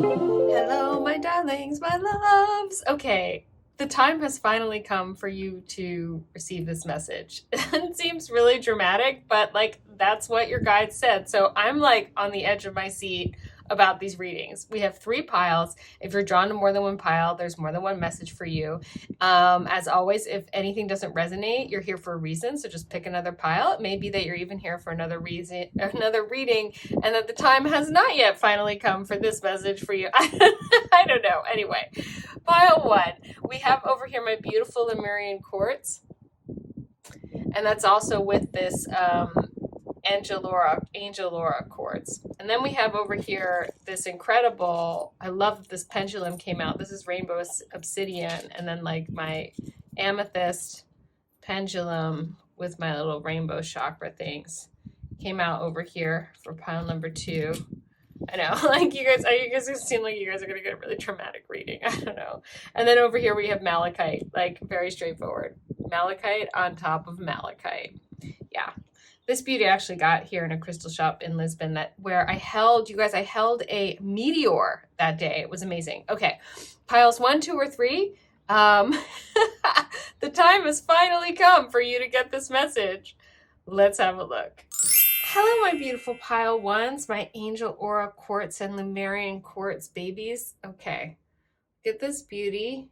Hello, my darlings, my loves. Okay, the time has finally come for you to receive this message. It seems really dramatic, but like that's what your guide said. So I'm like on the edge of my seat about these readings. We have three piles. If you're drawn to more than one pile, there's more than one message for you. As always, if anything doesn't resonate, you're here for a reason. So just pick another pile. It may be that you're even here for another reason, another reading, and that the time has not yet finally come for this message for you. I don't know. Anyway, pile one, we have over here my beautiful lemurian quartz, and that's also with this angel aura quartz. And then we have over here this incredible, I love that this pendulum came out. This is rainbow obsidian, and then like my amethyst pendulum with my little rainbow chakra things came out over here for pile number two. I know, like you guys seem like you guys are gonna get a really traumatic reading. I don't know. And then over here we have malachite, like very straightforward. Malachite on top of malachite. Yeah. This beauty I actually got here in a crystal shop in Lisbon where I held a meteor that day. It was amazing. Okay, piles 1, 2, or 3. The time has finally come for you to get this message. Let's have a look. Hello, my beautiful pile ones, my angel aura quartz and lemurian quartz babies. Okay, get this beauty.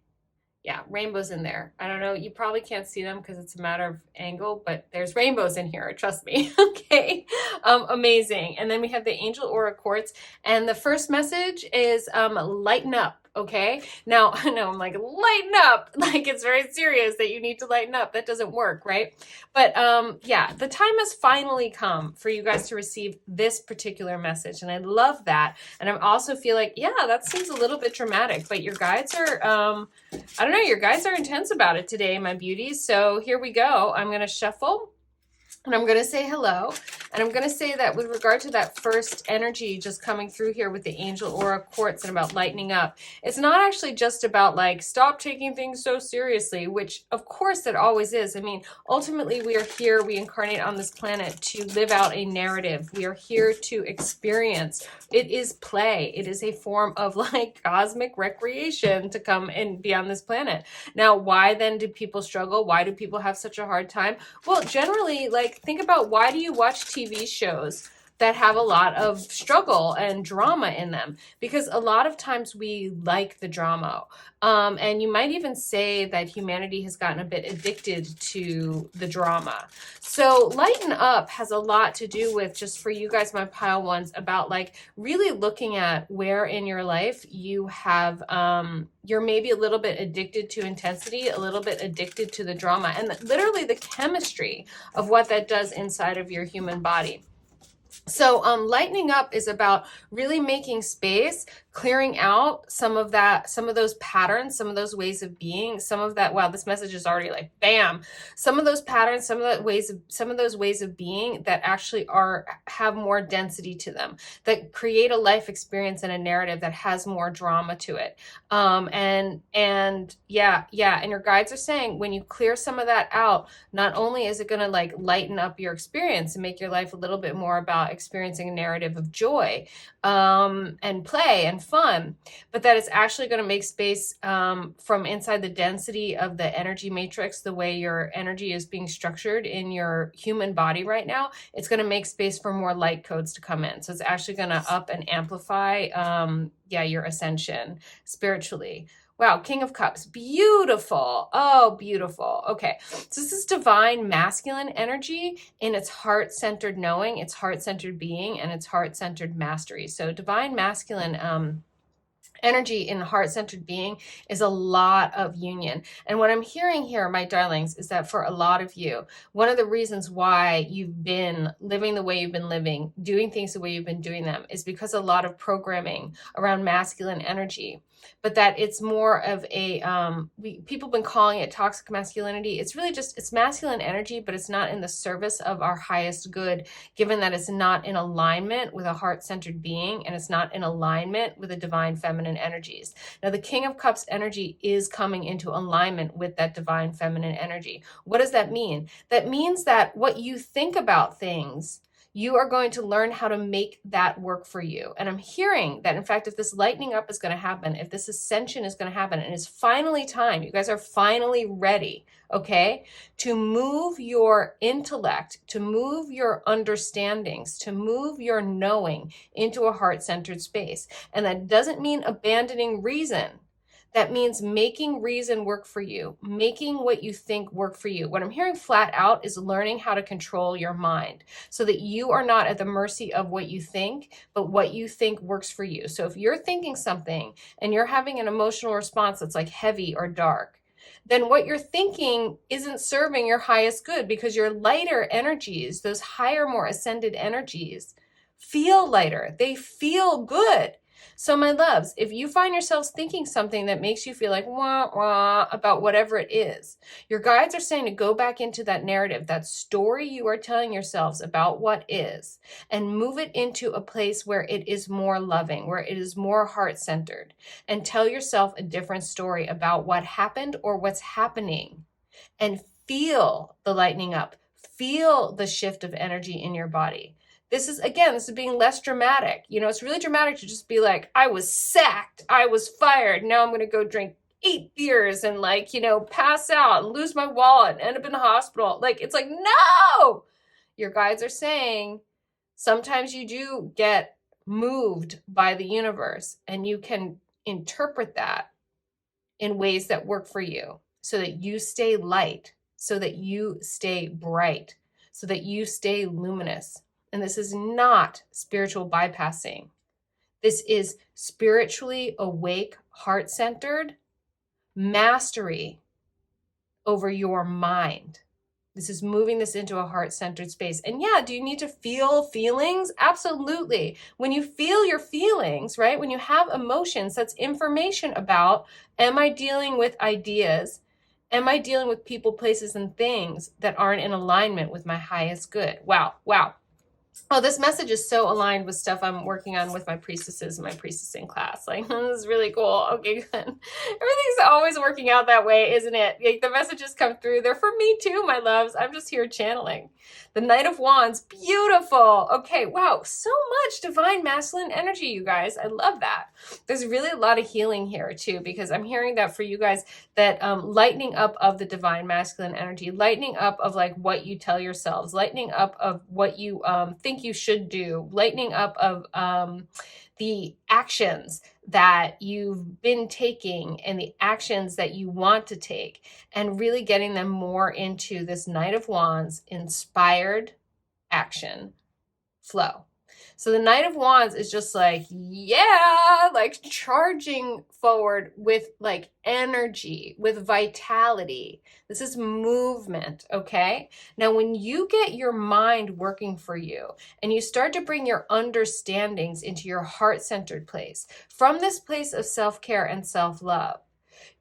Yeah, rainbows in there. I don't know, you probably can't see them because it's a matter of angle, but there's rainbows in here, trust me. Okay, amazing. And then we have the angel aura quartz, and the first message is lighten up. Okay, now I know I'm like, lighten up, like it's very serious that you need to lighten up. That doesn't work, right? But yeah, the time has finally come for you guys to receive this particular message, and I love that. And I also feel like, yeah, that seems a little bit dramatic, but your guides are I don't know, your guides are intense about it today, my beauties. So here we go. I'm going to shuffle and I'm going to say hello. And I'm going to say that with regard to that first energy just coming through here with the angel aura quartz and about lightening up, it's not actually just about like, stop taking things so seriously, which of course it always is. I mean, ultimately we are here, we incarnate on this planet to live out a narrative. We are here to experience. It is play. It is a form of like cosmic recreation to come and be on this planet. Now, why then do people struggle? Why do people have such a hard time? Well, generally, like, think about, why do you watch TV shows that have a lot of struggle and drama in them? Because a lot of times we like the drama. And you might even say that humanity has gotten a bit addicted to the drama. So lighten up has a lot to do with, just for you guys, my pile ones, about like really looking at where in your life you have, you're maybe a little bit addicted to intensity, a little bit addicted to the drama, and literally the chemistry of what that does inside of your human body. So lightening up is about really making space, clearing out some of those patterns, some of those ways of being, some of that, wow, this message is already like, bam, some of those patterns, some of those ways of being that actually have more density to them, that create a life experience and a narrative that has more drama to it. And yeah, and your guides are saying, when you clear some of that out, not only is it going to like lighten up your experience and make your life a little bit more about experiencing a narrative of joy and play and fun, but that it's actually going to make space from inside the density of the energy matrix, the way your energy is being structured in your human body right now. It's going to make space for more light codes to come in. So it's actually going to up and amplify your ascension spiritually. Wow, King of Cups, beautiful. Oh, beautiful. Okay, so this is divine masculine energy in its heart-centered knowing, its heart-centered being, and its heart-centered mastery. So divine masculine energy in heart-centered being is a lot of union. And what I'm hearing here, my darlings, is that for a lot of you, one of the reasons why you've been living the way you've been living, doing things the way you've been doing them, is because a lot of programming around masculine energy. But that it's more of a, people have been calling it toxic masculinity. It's really just, it's masculine energy, but it's not in the service of our highest good, given that it's not in alignment with a heart-centered being, and it's not in alignment with the divine feminine energies. Now, the King of Cups energy is coming into alignment with that divine feminine energy. What does that mean? That means that what you think about things, you are going to learn how to make that work for you. And I'm hearing that, in fact, if this lightening up is going to happen, if this ascension is going to happen, and it's finally time, you guys are finally ready, okay, to move your intellect, to move your understandings, to move your knowing into a heart-centered space. And that doesn't mean abandoning reason. That means making reason work for you, making what you think work for you. What I'm hearing flat out is learning how to control your mind so that you are not at the mercy of what you think, but what you think works for you. So if you're thinking something and you're having an emotional response that's like heavy or dark, then what you're thinking isn't serving your highest good, because your lighter energies, those higher, more ascended energies, feel lighter. They feel good. So my loves, if you find yourselves thinking something that makes you feel like wah, wah about whatever it is, your guides are saying to go back into that narrative, that story you are telling yourselves about what is, and move it into a place where it is more loving, where it is more heart-centered, and tell yourself a different story about what happened or what's happening, and feel the lightening up, feel the shift of energy in your body. This is being less dramatic. You know, it's really dramatic to just be like, I was sacked, I was fired, now I'm going to go drink 8 beers and like, you know, pass out and lose my wallet and end up in the hospital. Like, it's like, no! Your guides are saying sometimes you do get moved by the universe, and you can interpret that in ways that work for you so that you stay light, so that you stay bright, so that you stay luminous. And this is not spiritual bypassing. This is spiritually awake, heart-centered mastery over your mind. This is moving this into a heart-centered space. And yeah, do you need to feel feelings? Absolutely. When you feel your feelings, right? When you have emotions, that's information about, am I dealing with ideas? Am I dealing with people, places, and things that aren't in alignment with my highest good? Wow, wow. Oh, this message is so aligned with stuff I'm working on with my priestesses in my priestessing class. Like, this is really cool. Okay, good. Everything's always working out that way, isn't it? Like, the messages come through. They're for me too, my loves. I'm just here channeling. The Knight of Wands, beautiful. Okay, wow, so much divine masculine energy, you guys. I love that. There's really a lot of healing here too, because I'm hearing that for you guys, that lightening up of the divine masculine energy, lightening up of like what you tell yourselves, lightening up of what you think you should do, lightening up of the actions that you've been taking and the actions that you want to take, and really getting them more into this Knight of Wands inspired action flow. So the Knight of Wands is just like, yeah, like charging forward with like energy, with vitality. This is movement, okay? Now, when you get your mind working for you and you start to bring your understandings into your heart-centered place, from this place of self-care and self-love,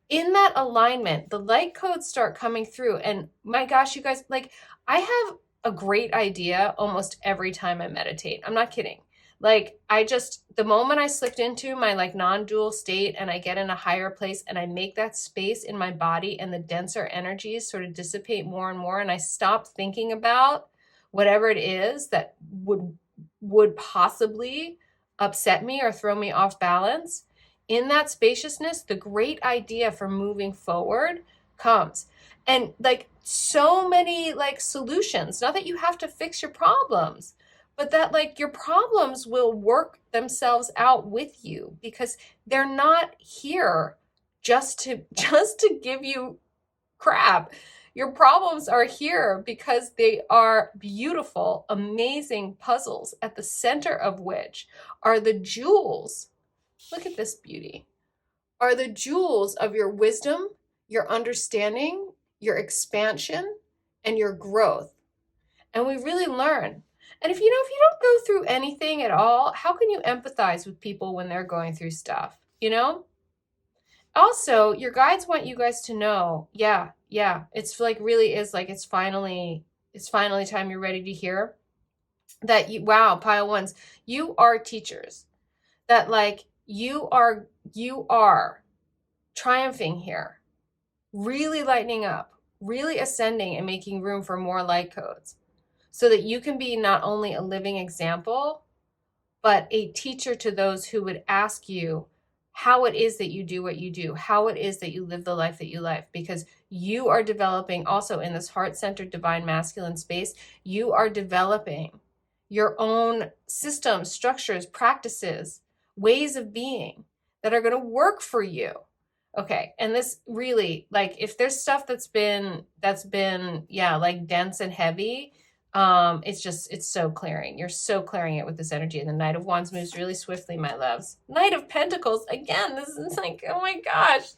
in that alignment, the light codes start coming through. And my gosh, you guys, like, I have a great idea almost every time I meditate. I'm not kidding. Like, the moment I slipped into my like non-dual state and I get in a higher place and I make that space in my body and the denser energies sort of dissipate more and more, and I stop thinking about whatever it is that would possibly upset me or throw me off balance, in that spaciousness, the great idea for moving forward comes. And like so many like solutions, not that you have to fix your problems, but that like your problems will work themselves out with you, because they're not here just to give you crap. Your problems are here because they are beautiful, amazing puzzles, at the center of which are the jewels. Look at this beauty. Are the jewels of your wisdom, your understanding, your expansion, and your growth. And we really learn. And if you don't go through anything at all, how can you empathize with people when they're going through stuff, you know? Also, your guides want you guys to know, yeah, it's like really is like it's finally time you're ready to hear that you, wow, pile ones, you are teachers. That like you are triumphing here, really lightening up, really ascending and making room for more light codes. so that you can be not only a living example, but a teacher to those who would ask you how it is that you do what you do, how it is that you live the life that you live, because you are developing also in this heart-centered divine masculine space, you are developing your own systems, structures, practices, ways of being that are going to work for you. Okay. And this really, like, if there's stuff that's been, yeah, like dense and heavy, it's so clearing. You're so clearing it with this energy. And the Knight of Wands moves really swiftly, my loves. Knight of Pentacles, again, this is like, oh my gosh.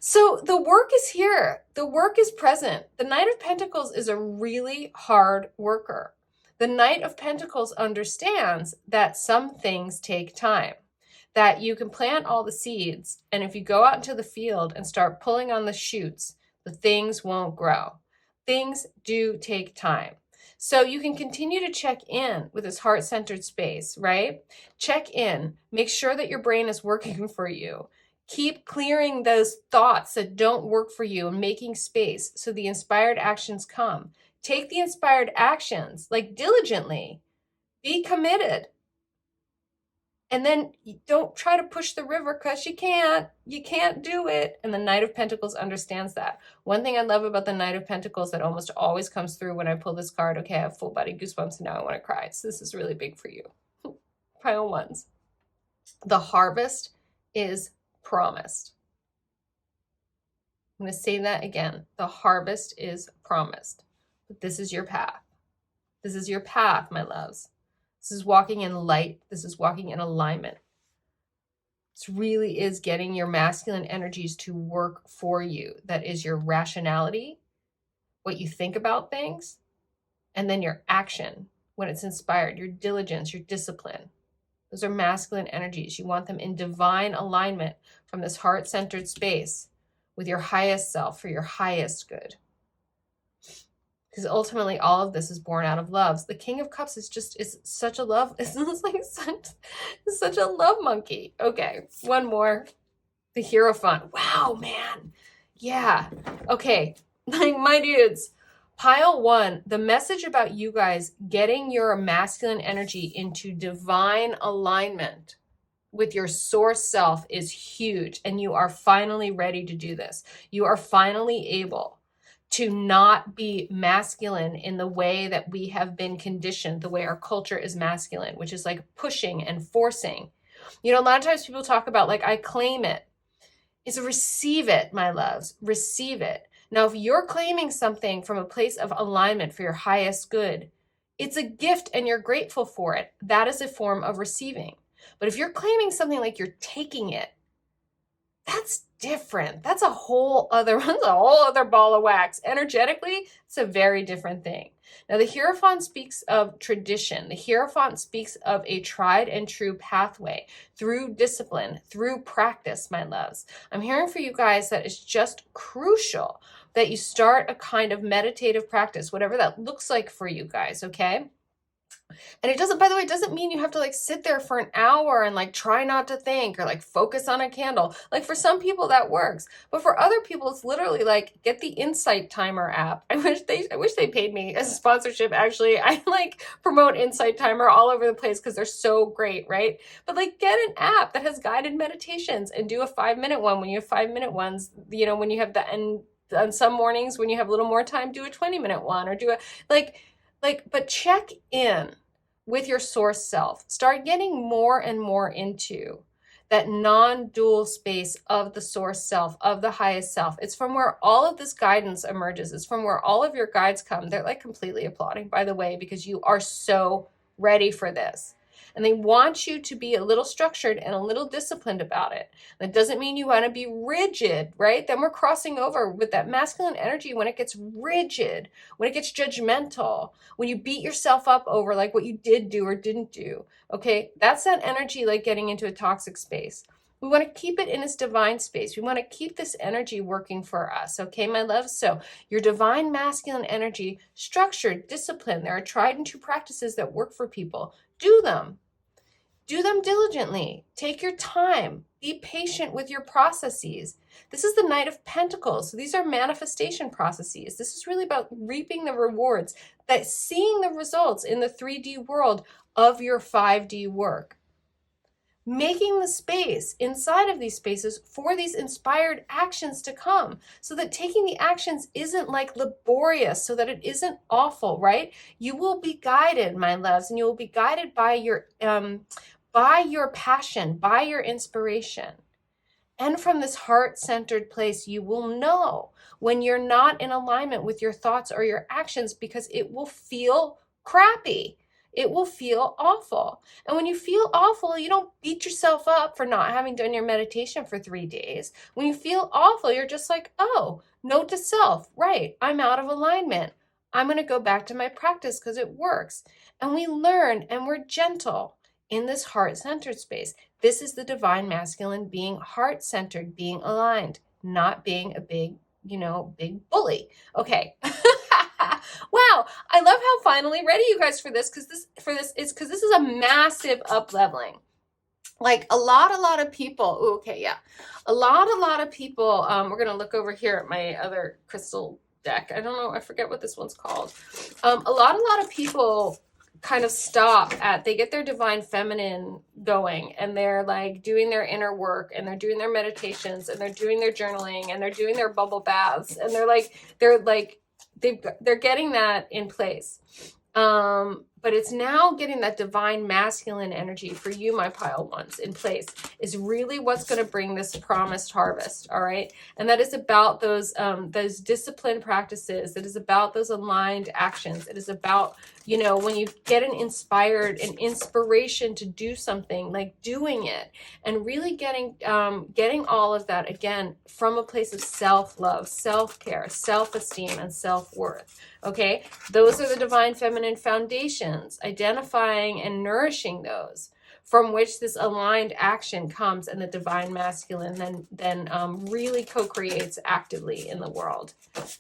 So the work is here. The work is present. The Knight of Pentacles is a really hard worker. The Knight of Pentacles understands that some things take time, that you can plant all the seeds, and if you go out into the field and start pulling on the shoots, the things won't grow. Things do take time. So you can continue to check in with this heart-centered space, right? Check in. Make sure that your brain is working for you. Keep clearing those thoughts that don't work for you and making space so the inspired actions come. Take the inspired actions, like diligently. Be committed. And then don't try to push the river because you can't do it. And the Knight of Pentacles understands that. One thing I love about the Knight of Pentacles that almost always comes through when I pull this card, okay, I have full body goosebumps and now I want to cry. So this is really big for you. Pile ones. The harvest is promised. I'm going to say that again. The harvest is promised. But this is your path. This is your path, my loves. This is walking in light. This is walking in alignment. This really is getting your masculine energies to work for you. That is your rationality, what you think about things, and then your action when it's inspired, your diligence, your discipline. Those are masculine energies. You want them in divine alignment from this heart-centered space with your highest self for your highest good. Because ultimately all of this is born out of love. The King of Cups is such a love. It's like such a love monkey. Okay, one more. The Hierophant. Wow, man. Yeah. Okay. Like, my dudes, pile one, the message about you guys getting your masculine energy into divine alignment with your source self is huge. And you are finally ready to do this. You are finally able to not be masculine in the way that we have been conditioned, the way our culture is masculine, which is like pushing and forcing. You know, a lot of times people talk about like, I claim it. It's receive it, my loves, receive it. Now, if you're claiming something from a place of alignment for your highest good, it's a gift and you're grateful for it. That is a form of receiving. But if you're claiming something like you're taking it, that's different. That's a whole other ball of wax. Energetically, it's a very different thing. Now, the Hierophant speaks of tradition. The Hierophant speaks of a tried and true pathway through discipline, through practice, my loves. I'm hearing for you guys that it's just crucial that you start a kind of meditative practice, whatever that looks like for you guys, okay? And it doesn't, by the way, it doesn't mean you have to like sit there for an hour and like try not to think or like focus on a candle. Like for some people that works, but for other people, it's literally like get the Insight Timer app. I wish they paid me as a sponsorship. Actually, I like promote Insight Timer all over the place because they're so great, right? But like get an app that has guided meditations and do a 5-minute one when you have 5-minute ones, you know, when you have the, and on some mornings when you have a little more time, do a 20-minute one or do a but check in with your source self. Start getting more and more into that non-dual space of the source self, of the highest self. It's from where all of this guidance emerges. It's from where all of your guides come. They're like completely applauding, by the way, because you are so ready for this. And they want you to be a little structured and a little disciplined about it. That doesn't mean you want to be rigid, right? Then we're crossing over with that masculine energy when it gets rigid, when it gets judgmental, when you beat yourself up over like what you did do or didn't do, okay? That's that energy like getting into a toxic space. We want to keep it in its divine space. We want to keep this energy working for us, okay, my love? So your divine masculine energy, structured, disciplined. There are tried and true practices that work for people. Do them. Do them diligently. Take your time. Be patient with your processes. This is the Knight of Pentacles. So these are manifestation processes. This is really about reaping the rewards, that seeing the results in the 3D world of your 5D work. Making the space inside of these spaces for these inspired actions to come, so that taking the actions isn't like laborious, so that it isn't awful, right? You will be guided, my loves, and you will be guided by your passion, by your inspiration. And from this heart-centered place, you will know when you're not in alignment with your thoughts or your actions, because it will feel crappy. It will feel awful. And when you feel awful, you don't beat yourself up for not having done your meditation for 3 days. When you feel awful, you're just like, oh, note to self, right, I'm out of alignment. I'm going to go back to my practice because it works. And we learn, and we're gentle in this heart-centered space. This is the divine masculine, being heart-centered, being aligned, not being a big bully. Okay. Wow, I love how finally ready you guys for this, because this is a massive up leveling. Like a lot of people. Ooh, okay, yeah, a lot of people. We're gonna look over here at my other crystal deck. I don't know, I forget what this one's called. A lot of people kind of stop at, they get their divine feminine going, and they're like doing their inner work, and they're doing their meditations, and they're doing their journaling, and they're doing their bubble baths, and they're getting that in place. But it's now getting that divine masculine energy for you, my pile ones, in place is really what's going to bring this promised harvest. All right. And that is about those disciplined practices. It is about those aligned actions. It is about, when you get an inspiration to do something, like doing it, and really getting all of that again from a place of self-love, self-care, self-esteem, and self-worth. Okay, those are the divine feminine foundations, identifying and nourishing those, from which this aligned action comes, and the divine masculine then really co-creates actively in the world.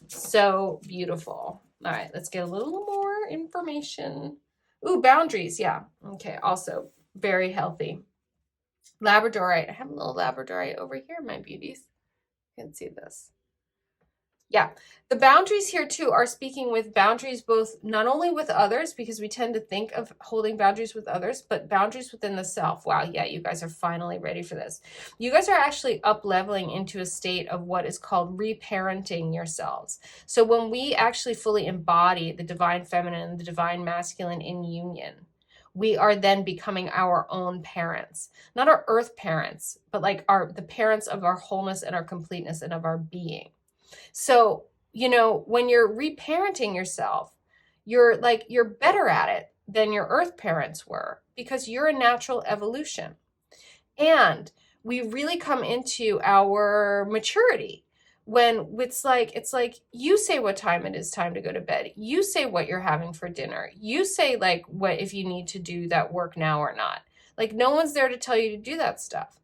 So beautiful. All right, let's get a little more information. Ooh, boundaries. Yeah. Okay, also very healthy. Labradorite. I have a little labradorite over here, my beauties. You can see this. Yeah, the boundaries here too are speaking with boundaries, both not only with others, because we tend to think of holding boundaries with others, but boundaries within the self. Wow, yeah, you guys are finally ready for this. You guys are actually up leveling into a state of what is called reparenting yourselves. So when we actually fully embody the divine feminine and the divine masculine in union, we are then becoming our own parents, not our earth parents, but like the parents of our wholeness and our completeness and of our being. So, when you're reparenting yourself, you're better at it than your earth parents were, because you're a natural evolution. And we really come into our maturity when it's like you say what time it is time to go to bed. You say what you're having for dinner. You say what if you need to do that work now or not. Like no one's there to tell you to do that stuff.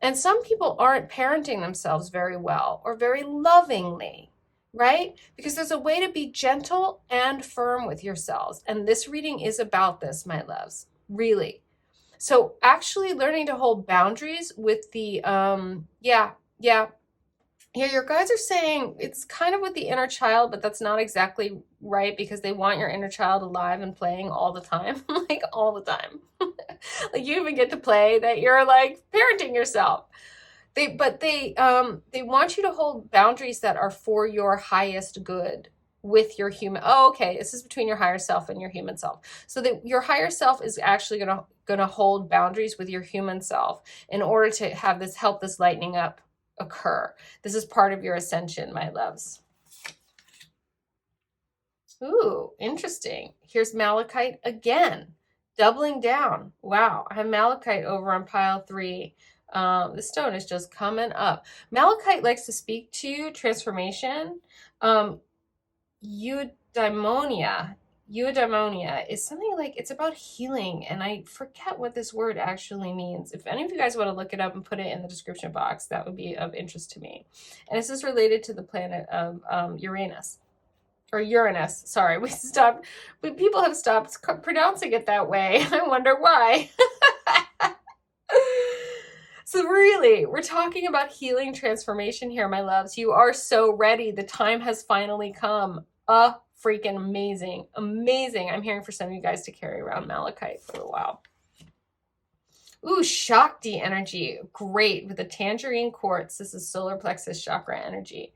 And some people aren't parenting themselves very well or very lovingly, right? Because there's a way to be gentle and firm with yourselves. And this reading is about this, my loves, really. So actually learning to hold boundaries with the, your guides are saying it's kind of with the inner child, but that's not exactly right, because they want your inner child alive and playing all the time, like all the time. Like you even get to play that you're like parenting yourself. They want you to hold boundaries that are for your highest good with your human. Oh, okay. This is between your higher self and your human self. So that your higher self is actually going to hold boundaries with your human self in order to help this lightening up occur. This is part of your ascension, my loves. Ooh, interesting. Here's malachite again, doubling down. Wow, I have malachite over on pile 3. The stone is just coming up. Malachite likes to speak to transformation. Eudaimonia is something like, it's about healing, and I forget what this word actually means. If any of you guys want to look it up and put it in the description box, that would be of interest to me. And this is related to the planet of Uranus. Sorry, people have stopped pronouncing it that way. I wonder why. So really, we're talking about healing transformation here, my loves. You are so ready. The time has finally come. Freaking amazing. Amazing. I'm hearing for some of you guys to carry around malachite for a while. Ooh, Shakti energy. Great. With the tangerine quartz. This is solar plexus chakra energy.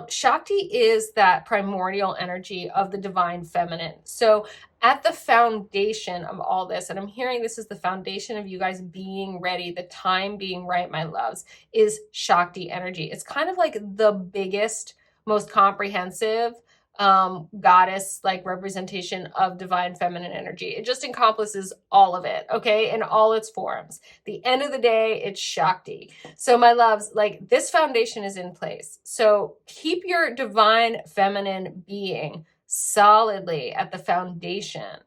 Shakti is that primordial energy of the divine feminine. So at the foundation of all this, and I'm hearing this is the foundation of you guys being ready, the time being right, my loves, is Shakti energy. It's kind of like the biggest, most comprehensive goddess like representation of divine feminine energy. It just encompasses all of it, okay, in all its forms. The end of the day, it's Shakti. So my loves, like this foundation is in place. So keep your divine feminine being solidly at the foundation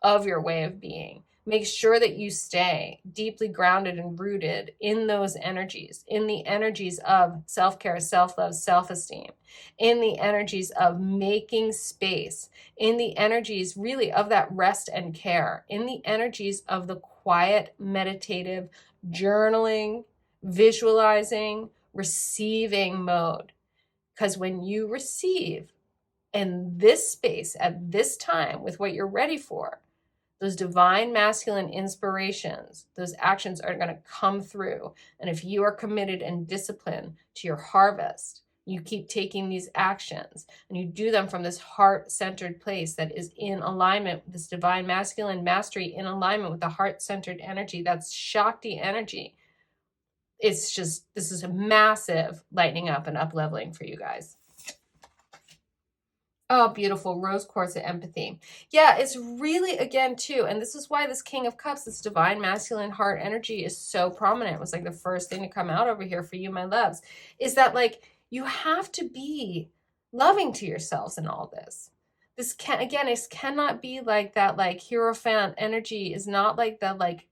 of your way of being. Make sure that you stay deeply grounded and rooted in those energies, in the energies of self-care, self-love, self-esteem, in the energies of making space, in the energies really of that rest and care, in the energies of the quiet, meditative, journaling, visualizing, receiving mode. Because when you receive in this space at this time with what you're ready for, those divine masculine inspirations, those actions are going to come through. And if you are committed and disciplined to your harvest, you keep taking these actions and you do them from this heart-centered place that is in alignment with this divine masculine mastery, in alignment with the heart-centered energy. That's Shakti energy. It's just, this is a massive lightening up and up leveling for you guys. Oh, beautiful. Rose quartz of empathy. Yeah, it's really, again, too, and this is why this King of Cups, this divine masculine heart energy is so prominent. It was like the first thing to come out over here for you, my loves, is that like you have to be loving to yourselves in all this. This can, again, it cannot be like that, like Hierophant energy is not like that, like,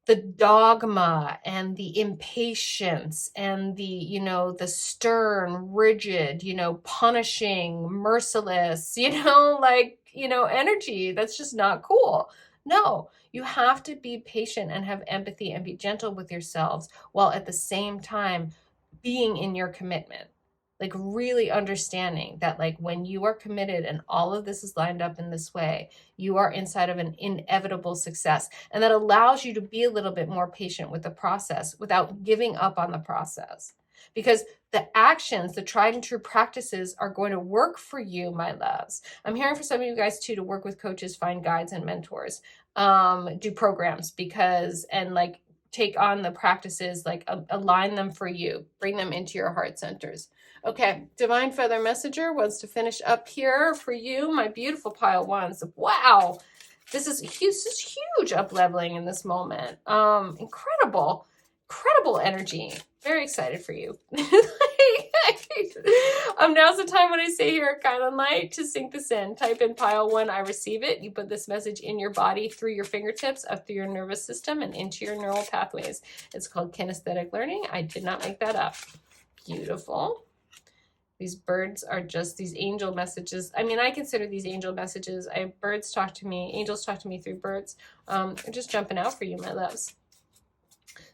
the dogma and the impatience and the, the stern, rigid, punishing, merciless, energy. That's just not cool. No, you have to be patient and have empathy and be gentle with yourselves while at the same time being in your commitment. Like really understanding that like when you are committed and all of this is lined up in this way, you are inside of an inevitable success. And that allows you to be a little bit more patient with the process without giving up on the process. Because the actions, the tried and true practices are going to work for you, my loves. I'm hearing for some of you guys too to work with coaches, find guides and mentors, do programs and like take on the practices, like align them for you, bring them into your heart centers. Okay, Divine Feather Messenger wants to finish up here for you, my beautiful pile ones. Wow, this is huge up leveling in this moment. Incredible energy. Very excited for you. Now's the time when I say here at kylinlight to sync this in. Type in pile 1, I receive it. You put this message in your body through your fingertips, up through your nervous system, and into your neural pathways. It's called kinesthetic learning. I did not make that up. Beautiful. These birds are just these angel messages. I mean, I consider these angel messages. Birds talk to me. Angels talk to me through birds. They're just jumping out for you, my loves.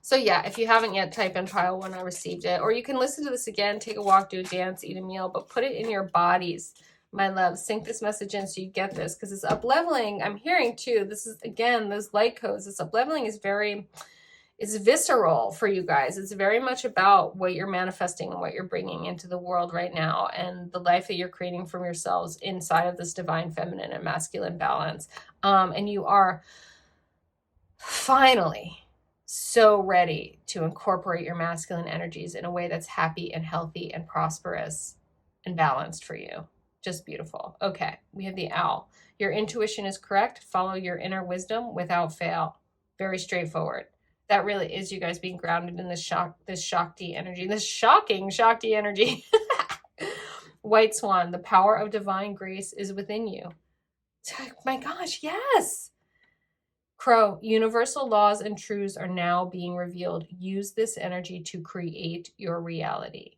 So yeah, if you haven't yet, type in pile 1, I received it. Or you can listen to this again, take a walk, do a dance, eat a meal, but put it in your bodies, my love. Sync this message in so you get this, because it's up leveling. I'm hearing too, this is, again, those light codes. This up leveling is it's visceral for you guys. It's very much about what you're manifesting and what you're bringing into the world right now and the life that you're creating from yourselves inside of this divine feminine and masculine balance. And you are finally so ready to incorporate your masculine energies in a way that's happy and healthy and prosperous and balanced for you. Just beautiful. Okay, we have the owl. Your intuition is correct. Follow your inner wisdom without fail. Very straightforward. That really is you guys being grounded in this Shakti energy, this shocking Shakti energy. White Swan, the power of divine grace is within you. My gosh, yes. Crow, universal laws and truths are now being revealed. Use this energy to create your reality.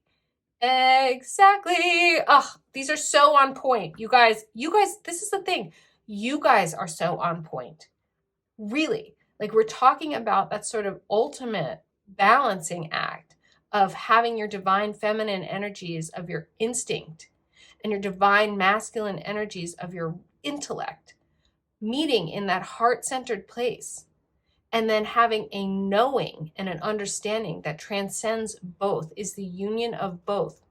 Exactly. Oh, these are so on point. You guys, this is the thing. You guys are so on point. Really. Like we're talking about that sort of ultimate balancing act of having your divine feminine energies of your instinct and your divine masculine energies of your intellect meeting in that heart-centered place, and then having a knowing and an understanding that transcends both, is the union of both.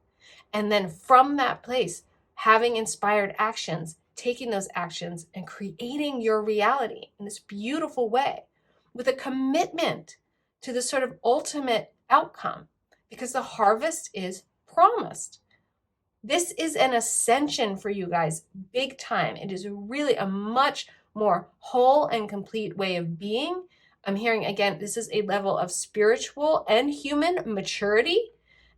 And then from that place, having inspired actions, taking those actions and creating your reality in this beautiful way with a commitment to the sort of ultimate outcome, because the harvest is promised. This is an ascension for you guys, big time. It is really a much more whole and complete way of being. I'm hearing again, this is a level of spiritual and human maturity.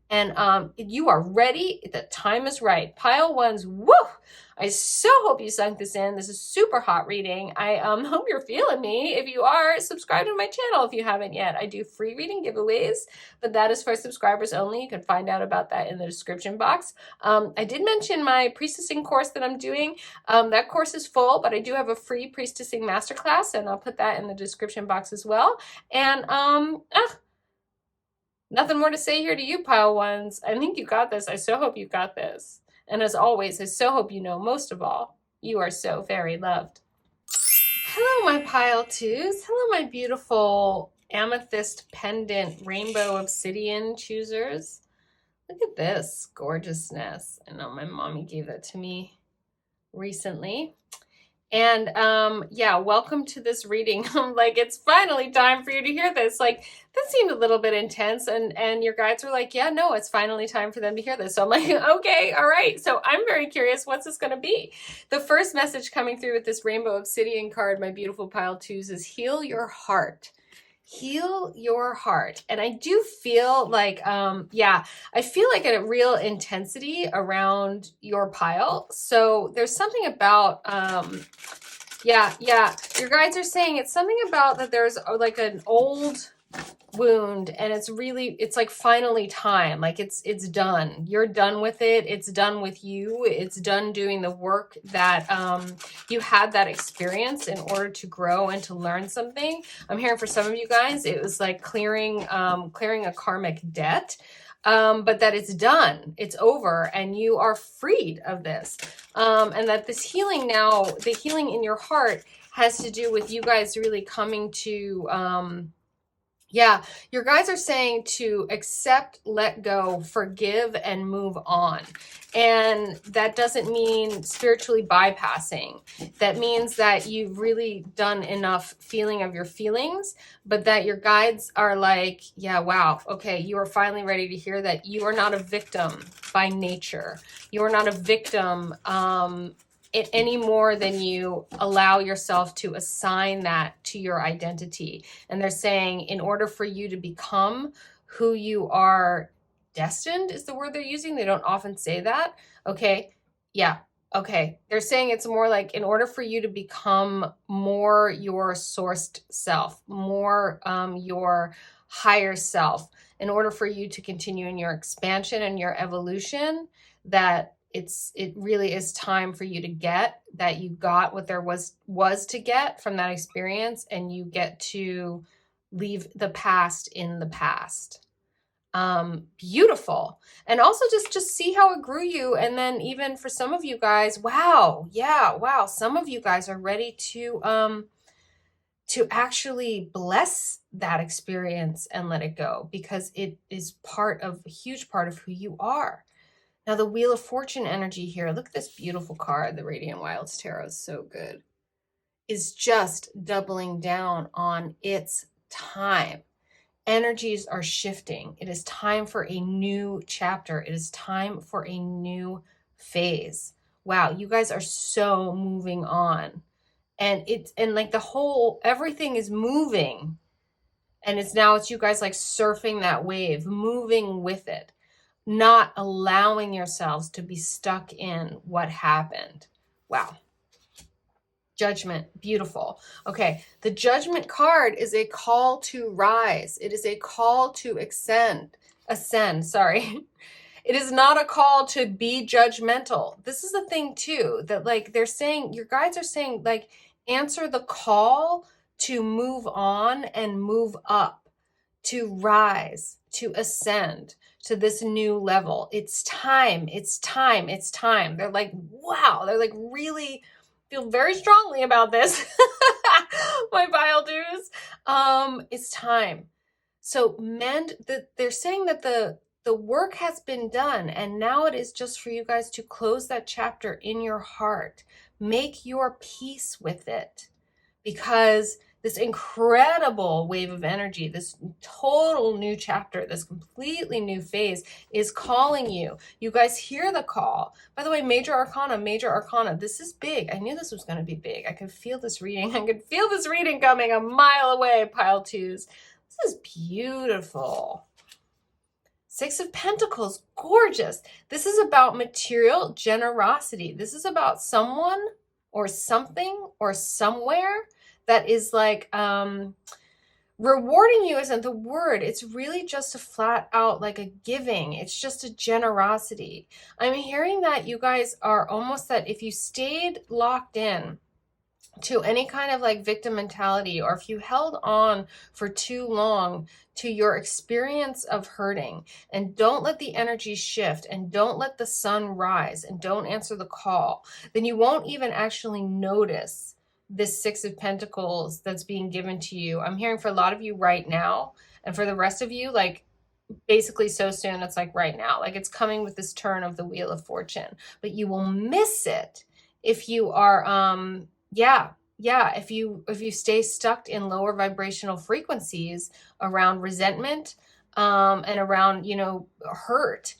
And you are ready. The time is right. Pile ones, woo! I so hope you sunk this in. This is super hot reading. I hope you're feeling me. If you are, subscribe to my channel if you haven't yet. I do free reading giveaways, but that is for subscribers only. You can find out about that in the description box. I did mention my priestessing course that I'm doing. That course is full, but I do have a free priestessing masterclass, and I'll put that in the description box as well. And nothing more to say here to you, pile ones. I think you got this. I so hope you got this. And as always, I so hope you know, most of all, you are so very loved. Hello, my pile twos. Hello, my beautiful amethyst pendant rainbow obsidian choosers. Look at this gorgeousness. I know my mommy gave that to me recently. And yeah, welcome to this reading. I'm like, it's finally time for you to hear this. Like, that seemed a little bit intense, and your guides were like, yeah, no, it's finally time for them to hear this. So I'm like, okay, all right. So I'm very curious, what's this going to be? The first message coming through with this rainbow obsidian card, my beautiful pile twos, is heal your heart. Heal your heart. And I do feel like, yeah, I feel like a real intensity around your pile. So there's something about, yeah, your guides are saying it's something about that there's like an old wound, and it's like finally time. Like it's done. You're done with it. It's done with you. It's done doing the work that you had that experience in order to grow and to learn something. I'm hearing for some of you guys, it was like clearing a karmic debt. But that it's done, it's over, and you are freed of this. And that this healing now, the healing in your heart, has to do with you guys really coming to, yeah, your guides are saying to accept, let go, forgive, and move on. And that doesn't mean spiritually bypassing. That means that you've really done enough feeling of your feelings, but that your guides are like, yeah, wow, okay, you are finally ready to hear that you are not a victim by nature. You are not a victim any more than you allow yourself to assign that to your identity. And they're saying in order for you to become who you are destined, is the word they're using. They don't often say that. Okay. Yeah. Okay. They're saying it's more like in order for you to become more your sourced self, more your higher self, in order for you to continue in your expansion and your evolution, that it really is time for you to get that you got what there was to get from that experience, and you get to leave the past in the past. Beautiful. And also just see how it grew you. And then even for some of you guys, wow, yeah, wow, some of you guys are ready to actually bless that experience and let it go, because it is a huge part of who you are. Now, the Wheel of Fortune energy here, look at this beautiful card. The Radiant Wilds Tarot is so good. Is just doubling down on its time. Energies are shifting. It is time for a new chapter. It is time for a new phase. Wow, you guys are so moving on. And like everything is moving. And it's you guys like surfing that wave, moving with it. Not allowing yourselves to be stuck in what happened. Wow. Judgment. Beautiful. Okay. The Judgment card is a call to rise. It is a call to ascend. Sorry. It is not a call to be judgmental. This is the thing too, that like they're saying, your guides are saying, like, answer the call to move on and move up, to rise, to ascend to this new level. It's time, it's time, it's time. They're like, wow, they're like really feel very strongly about this. My bile dues. It's time. So they're saying that the work has been done, and now it is just for you guys to close that chapter in your heart. Make your peace with it, because this incredible wave of energy, this total new chapter, this completely new phase is calling you. You guys hear the call. By the way, major arcana. This is big. I knew this was going to be big. I could feel this reading. I could feel this reading coming a mile away, pile twos. This is beautiful. Six of Pentacles, gorgeous. This is about material generosity. This is about someone or something or somewhere that is like, rewarding you isn't the word. It's really just a flat out like a giving. It's just a generosity. I'm hearing that you guys are almost that if you stayed locked in to any kind of like victim mentality, or if you held on for too long to your experience of hurting, and don't let the energy shift, and don't let the sun rise, and don't answer the call, then you won't even actually notice this Six of Pentacles that's being given to you. I'm hearing for a lot of you right now, and for the rest of you, like basically so soon, it's like right now, like it's coming with this turn of the Wheel of Fortune, but you will miss it if you are, if you stay stuck in lower vibrational frequencies around resentment, and around, hurt.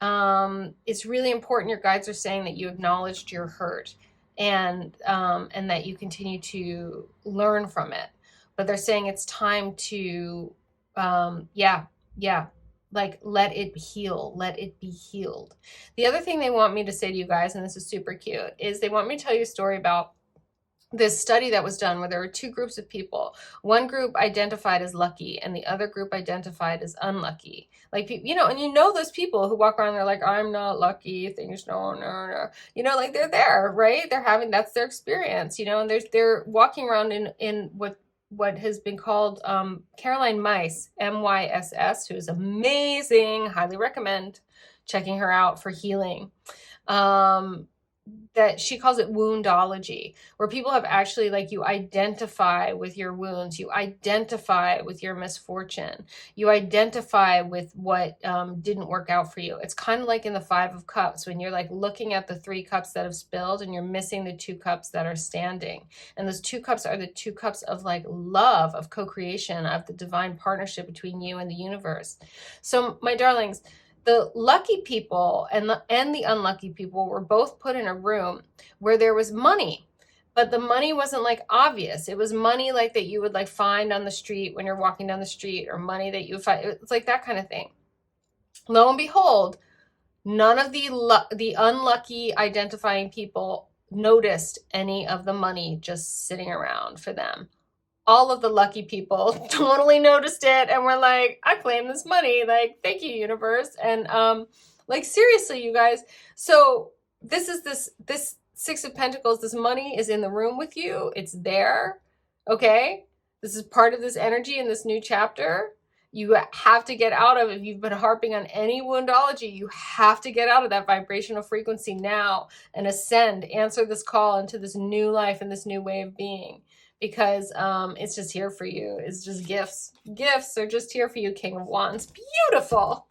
It's really important. Your guides are saying that you acknowledged your hurt, and that you continue to learn from it. But they're saying it's time to, like let it heal, let it be healed. The other thing they want me to say to you guys, and this is super cute, is they want me to tell you a story about this study that was done where there were two groups of people. One group identified as lucky, and the other group identified as unlucky. Like, and those people who walk around, they're like, I'm not lucky, things no. Like they're there, right? That's their experience, and they're walking around in what has been called Caroline Myss, Myss, who is amazing. Highly recommend checking her out for healing. That she calls it woundology, where people have actually, like, you identify with your wounds, you identify with your misfortune, you identify with what didn't work out for you. It's kind of like in the Five of Cups, when you're like looking at the 3 cups that have spilled and you're missing the 2 cups that are standing. And those 2 cups are the 2 cups of like love, of co-creation, of the divine partnership between you and the universe. So my darlings, the lucky people and the unlucky people were both put in a room where there was money, but the money wasn't like obvious. It was money like that you would like find on the street when you're walking down the street, or money that you would find. It's like that kind of thing. Lo and behold, none of the unlucky identifying people noticed any of the money just sitting around for them. All of the lucky people totally noticed it and were like, I claim this money. Like, thank you, universe. And like, seriously, you guys. So this is this Six of Pentacles. This money is in the room with you. It's there. Okay. This is part of this energy in this new chapter. You have to get out of, if you've been harping on any woundology, you have to get out of that vibrational frequency now and ascend, answer this call into this new life and this new way of being. Because it's just here for you. It's just gifts. Gifts are just here for you, King of Wands. Beautiful.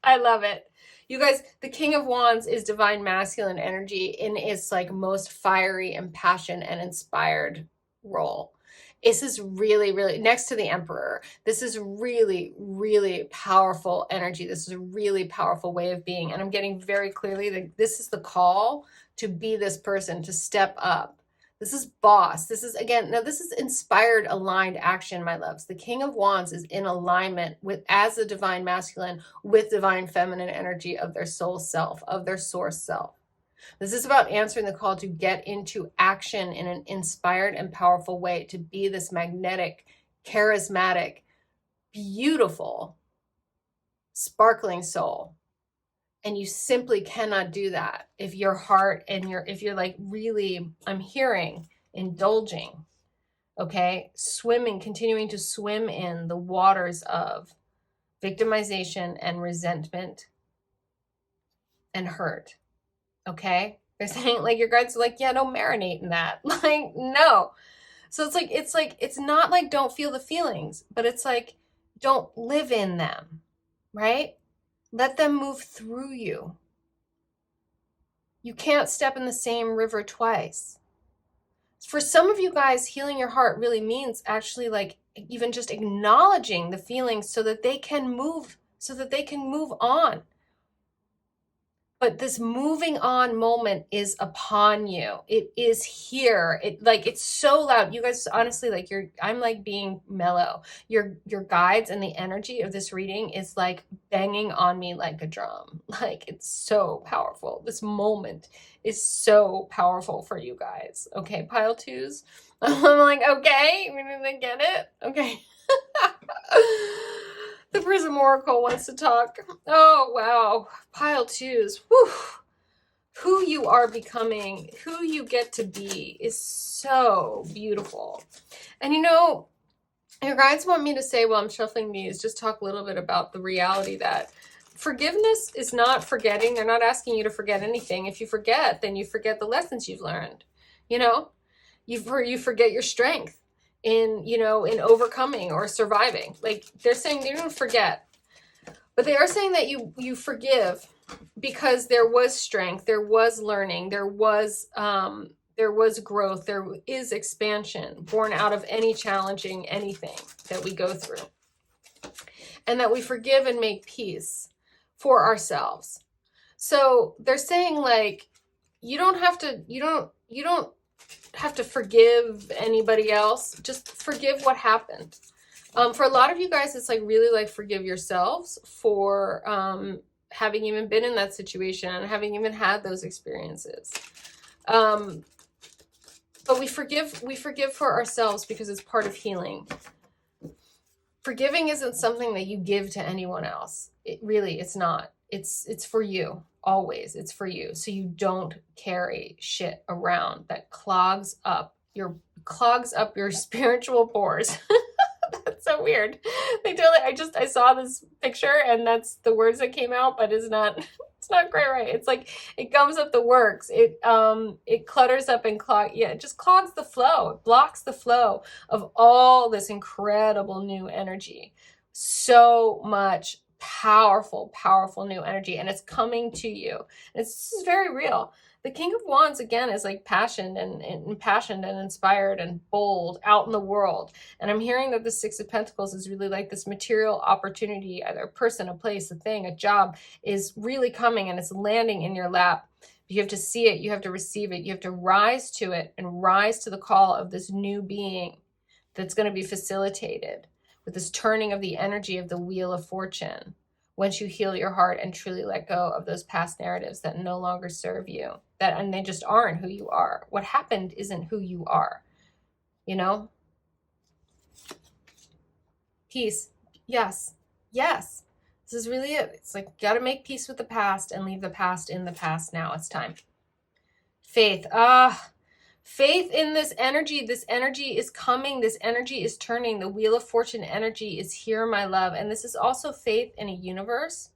I love it. You guys, the King of Wands is divine masculine energy in its like most fiery and passion and inspired role. This is really, really, next to the Emperor, this is really, really powerful energy. This is a really powerful way of being. And I'm getting very clearly that this is the call to be this person, to step up. This is boss. This is, again, now this is inspired, aligned action, my loves. The King of Wands is in alignment with, as a divine masculine, with divine feminine energy of their soul self, of their source self. This is about answering the call to get into action in an inspired and powerful way, to be this magnetic, charismatic, beautiful, sparkling soul. And you simply cannot do that if your heart and if you're like really, I'm hearing indulging, okay? Swimming, continuing to swim in the waters of victimization and resentment and hurt, okay? They're saying, like, your guides are like, yeah, don't marinate in that. Like, no. So it's not like don't feel the feelings, but it's like, don't live in them, right? Let them move through you. You can't step in the same river twice. For some of you guys, healing your heart really means actually like even just acknowledging the feelings so that they can move on. But this moving on moment is upon you. It is here. It's so loud. You guys, honestly, like I'm like being mellow. Your guides and the energy of this reading is like banging on me like a drum. Like, it's so powerful. This moment is so powerful for you guys. Okay, pile twos. I'm like, okay, we didn't get it. Okay. The Prism Oracle wants to talk. Oh, wow. Pile twos. Whew. Who you are becoming, who you get to be is so beautiful. And your guides want me to say, while I'm shuffling these, just talk a little bit about the reality that forgiveness is not forgetting. They're not asking you to forget anything. If you forget, then you forget the lessons you've learned. You forget your strength in overcoming or surviving. Like, they're saying you don't forget, but they are saying that you forgive because there was strength, there was learning, there was growth, there is expansion born out of any challenging anything that we go through, and that we forgive and make peace for ourselves. So they're saying, like, you don't have to forgive anybody else. Just forgive what happened. For a lot of you guys, it's like really like forgive yourselves for having even been in that situation and having even had those experiences. But we forgive for ourselves because it's part of healing. Forgiving isn't something that you give to anyone else. It's not. It's for you. Always. It's for you. So you don't carry shit around that clogs up your spiritual pores. That's so weird. I saw this picture and that's the words that came out, but it's not quite right. It's like it gums up the works. It clutters up and it just clogs the flow. It blocks the flow of all this incredible new energy. So much powerful new energy, and it's coming to you. This is very real. The King of Wands, again, is like impassioned and inspired and bold out in the world. And I'm hearing that the Six of Pentacles is really like this material opportunity, either a person, a place, a thing, a job, is really coming and it's landing in your lap. You have to see it. You have to receive it. You have to rise to it and rise to the call of this new being that's going to be facilitated with this turning of the energy of the Wheel of Fortune. Once you heal your heart and truly let go of those past narratives that no longer serve you, and they just aren't who you are. What happened isn't who you are, Peace. Yes. This is really it. It's like, you got to make peace with the past and leave the past in the past. Now it's time. Faith. Faith in this energy. This energy is coming. This energy is turning. The Wheel of Fortune energy is here, my love. And this is also faith in a universe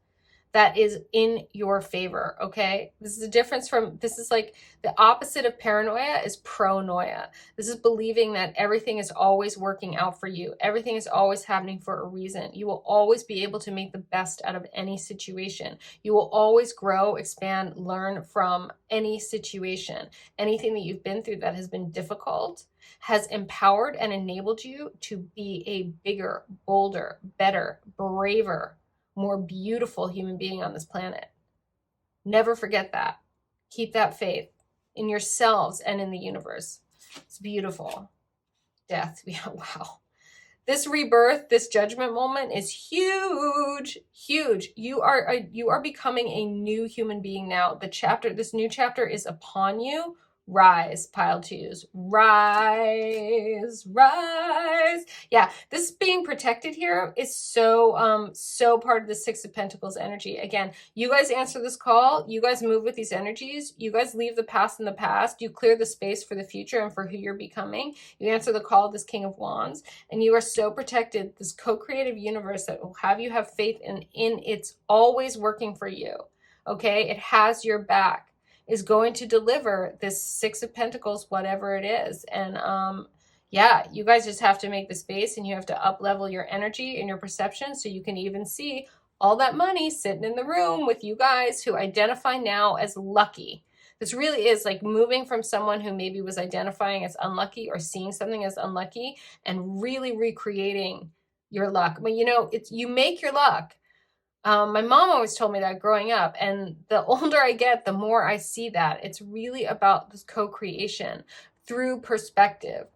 that is in your favor, okay? This is like the opposite of paranoia is pronoia. This is believing that everything is always working out for you. Everything is always happening for a reason. You will always be able to make the best out of any situation. You will always grow, expand, learn from any situation. Anything that you've been through that has been difficult has empowered and enabled you to be a bigger, bolder, better, braver, more beautiful human being on this planet. Never forget that. Keep that faith in yourselves and in the universe. It's beautiful. Death. Wow. This rebirth, this judgment moment is huge, huge. You are becoming a new human being now. This new chapter is upon you. Rise, pile twos. Rise, rise. Yeah, this being protected here is so part of the Six of Pentacles energy. Again, you guys answer this call, you guys move with these energies, you guys leave the past in the past, you clear the space for the future and for who you're becoming. You answer the call of this King of Wands, and you are so protected. This co-creative universe that will have you have faith in it's always working for you. Okay, it has your back, is going to deliver this Six of Pentacles, whatever it is. And yeah, you guys just have to make the space, and you have to up level your energy and your perception so you can even see all that money sitting in the room with you guys who identify now as lucky. This really is like moving from someone who maybe was identifying as unlucky or seeing something as unlucky and really recreating your luck. But you know, it's, you make your luck. My mom always told me that growing up, and the older I get, the more I see that. It's really about this co-creation through perspective.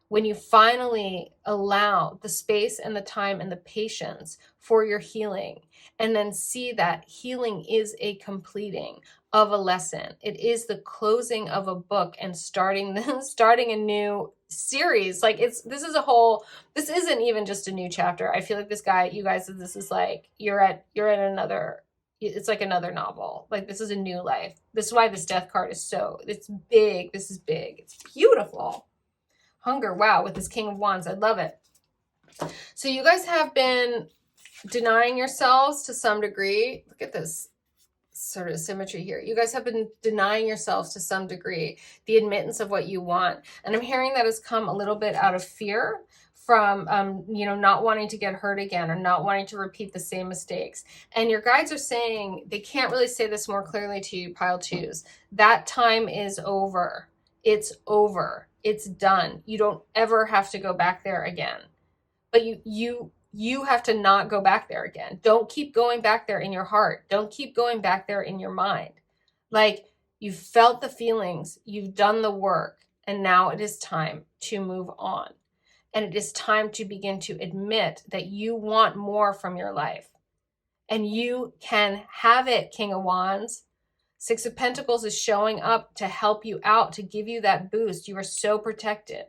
When you finally allow the space and the time and the patience for your healing, and then see that healing is a completing of a lesson. It is the closing of a book and starting a new series. Like this isn't even just a new chapter. I feel like this guy, you guys, this is like you're at another, it's like another novel. Like this is a new life. This is why this death card is it's big. This is big. It's beautiful. Hunger, wow, with this King of Wands. I love it. So you guys have been denying yourselves to some degree. Look at this sort of symmetry here. You guys have been denying yourselves to some degree the admittance of what you want. And I'm hearing that has come a little bit out of fear from, not wanting to get hurt again or not wanting to repeat the same mistakes. And your guides are saying, they can't really say this more clearly to you, pile twos. That time is over. It's over. It's done. You don't ever have to go back there again. But you have to not go back there again. Don't keep going back there in your heart. Don't keep going back there in your mind. Like, you've felt the feelings, you've done the work, and now it is time to move on. And it is time to begin to admit that you want more from your life. And you can have it, King of Wands. Six of Pentacles is showing up to help you out, to give you that boost. You are so protected.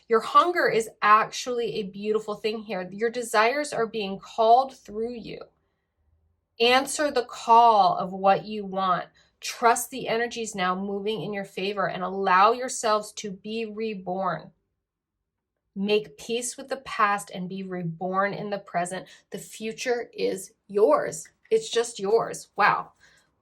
Your hunger is actually a beautiful thing here. Your desires are being called through you. Answer the call of what you want. Trust the energies now moving in your favor and allow yourselves to be reborn. Make peace with the past and be reborn in the present. The future is yours. It's just yours. Wow.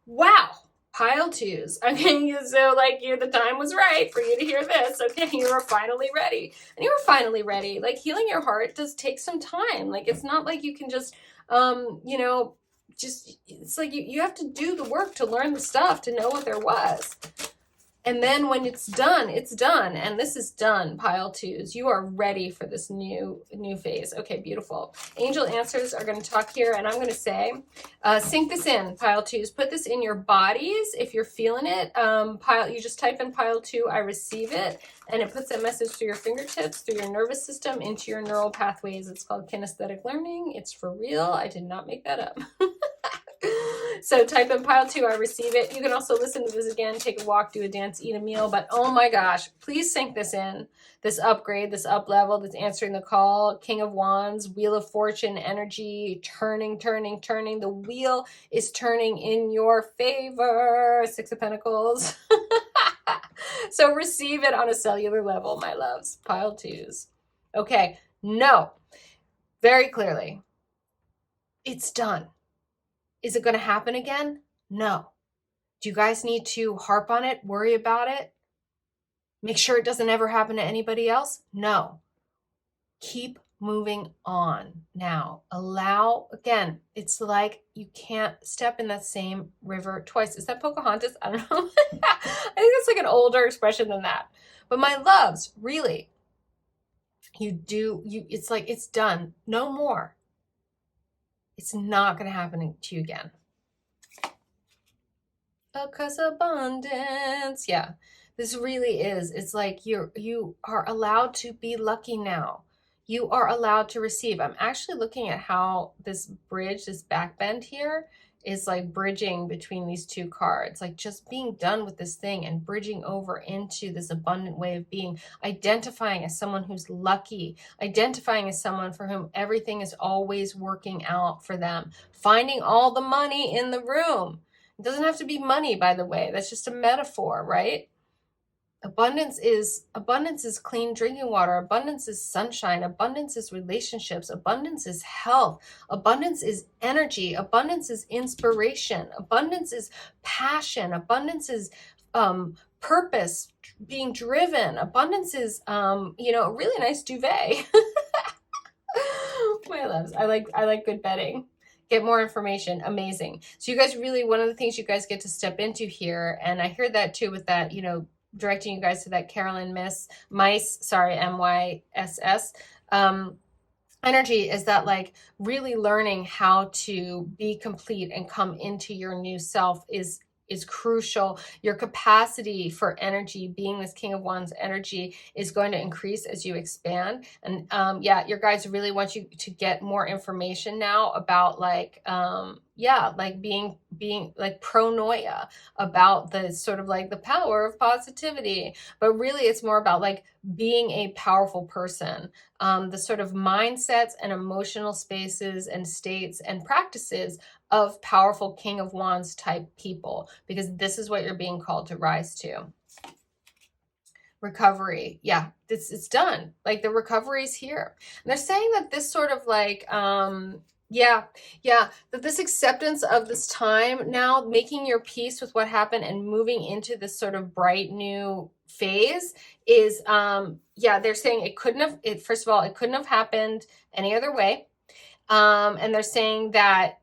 Wow. Pile twos. Okay, so the time was right for you to hear this. Okay, you were finally ready. And you were finally ready. Like, healing your heart does take some time. Like, it's not like you can just, it's like you have to do the work to learn the stuff, to know what there was. And then when it's done, it's done. And this is done, pile twos. You are ready for this new phase. Okay, beautiful. Angel answers are going to talk here. And I'm going to say, sink this in, pile twos. Put this in your bodies if you're feeling it. You just type in pile two, I receive it. And it puts that message through your fingertips, through your nervous system, into your neural pathways. It's called kinesthetic learning. It's for real. I did not make that up. So type in pile two, I receive it. You can also listen to this again, take a walk, do a dance, eat a meal. But oh my gosh, please sink this in. This upgrade, this up level, this answering the call, King of Wands, Wheel of Fortune energy, turning. The wheel is turning in your favor. Six of Pentacles. So receive it on a cellular level, my loves. Pile twos. Okay, no. Very clearly. It's done. Is it going to happen again? No. Do you guys need to harp on it, worry about it? Make sure it doesn't ever happen to anybody else? No. Keep moving on now. Allow, again, it's like you can't step in that same river twice. Is that Pocahontas? I don't know. I think that's like an older expression than that. But my loves, really, it's like it's done. No more. It's not going to happen to you again. Because abundance. Yeah, this really is. It's like you are allowed to be lucky now. You are allowed to receive. I'm actually looking at how this bridge, this back bend here, is like bridging between these two cards, like just being done with this thing and bridging over into this abundant way of being, identifying as someone who's lucky, identifying as someone for whom everything is always working out for them, finding all the money in the room. It doesn't have to be money, by the way. That's just a metaphor, right? Abundance is clean drinking water. Abundance is sunshine. Abundance is relationships. Abundance is health. Abundance is energy. Abundance is inspiration. Abundance is passion. Abundance is purpose, being driven. Abundance is a really nice duvet. My loves, I like good bedding. Get more information. Amazing. So you guys really, one of the things you guys get to step into here, and I heard that too with that, directing you guys to that Carolyn Miss MYSS energy, is that like really learning how to be complete and come into your new self is crucial. Your capacity for energy, being this King of Wands energy, is going to increase as you expand. And your guides really want you to get more information now about like being like pronoia, about the sort of like the power of positivity. But really it's more about like being a powerful person, the sort of mindsets and emotional spaces and states and practices of powerful King of Wands type people, because this is what you're being called to rise to. Recovery. Yeah, it's done. Like the recovery is here. And they're saying that this sort of like, that this acceptance of this time now, making your peace with what happened and moving into this sort of bright new phase is, they're saying first of all, it couldn't have happened any other way. And they're saying that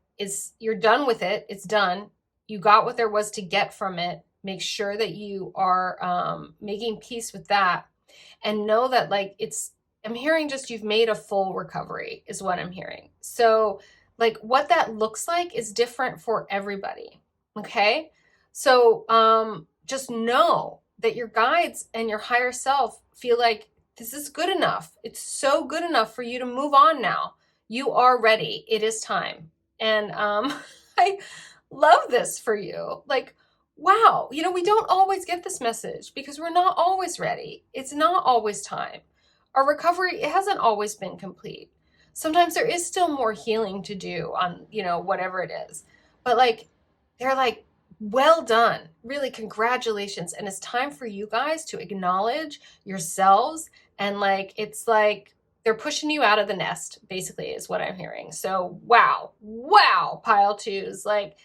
you're done with it. It's done. You got what there was to get from it. Make sure that you are making peace with that, and know that like I'm hearing just you've made a full recovery is what I'm hearing. So like what that looks like is different for everybody. Okay. So just know that your guides and your higher self feel like this is good enough. It's so good enough for you to move on now. You are ready. It is time. And I love this for you. Like, wow, we don't always get this message because we're not always ready. It's not always time. Our recovery, it hasn't always been complete. Sometimes there is still more healing to do on, whatever it is. But like, they're like, well done. Really, congratulations. And it's time for you guys to acknowledge yourselves. And like, it's like, they're pushing you out of the nest, basically, is what I'm hearing. So, wow, pile twos, like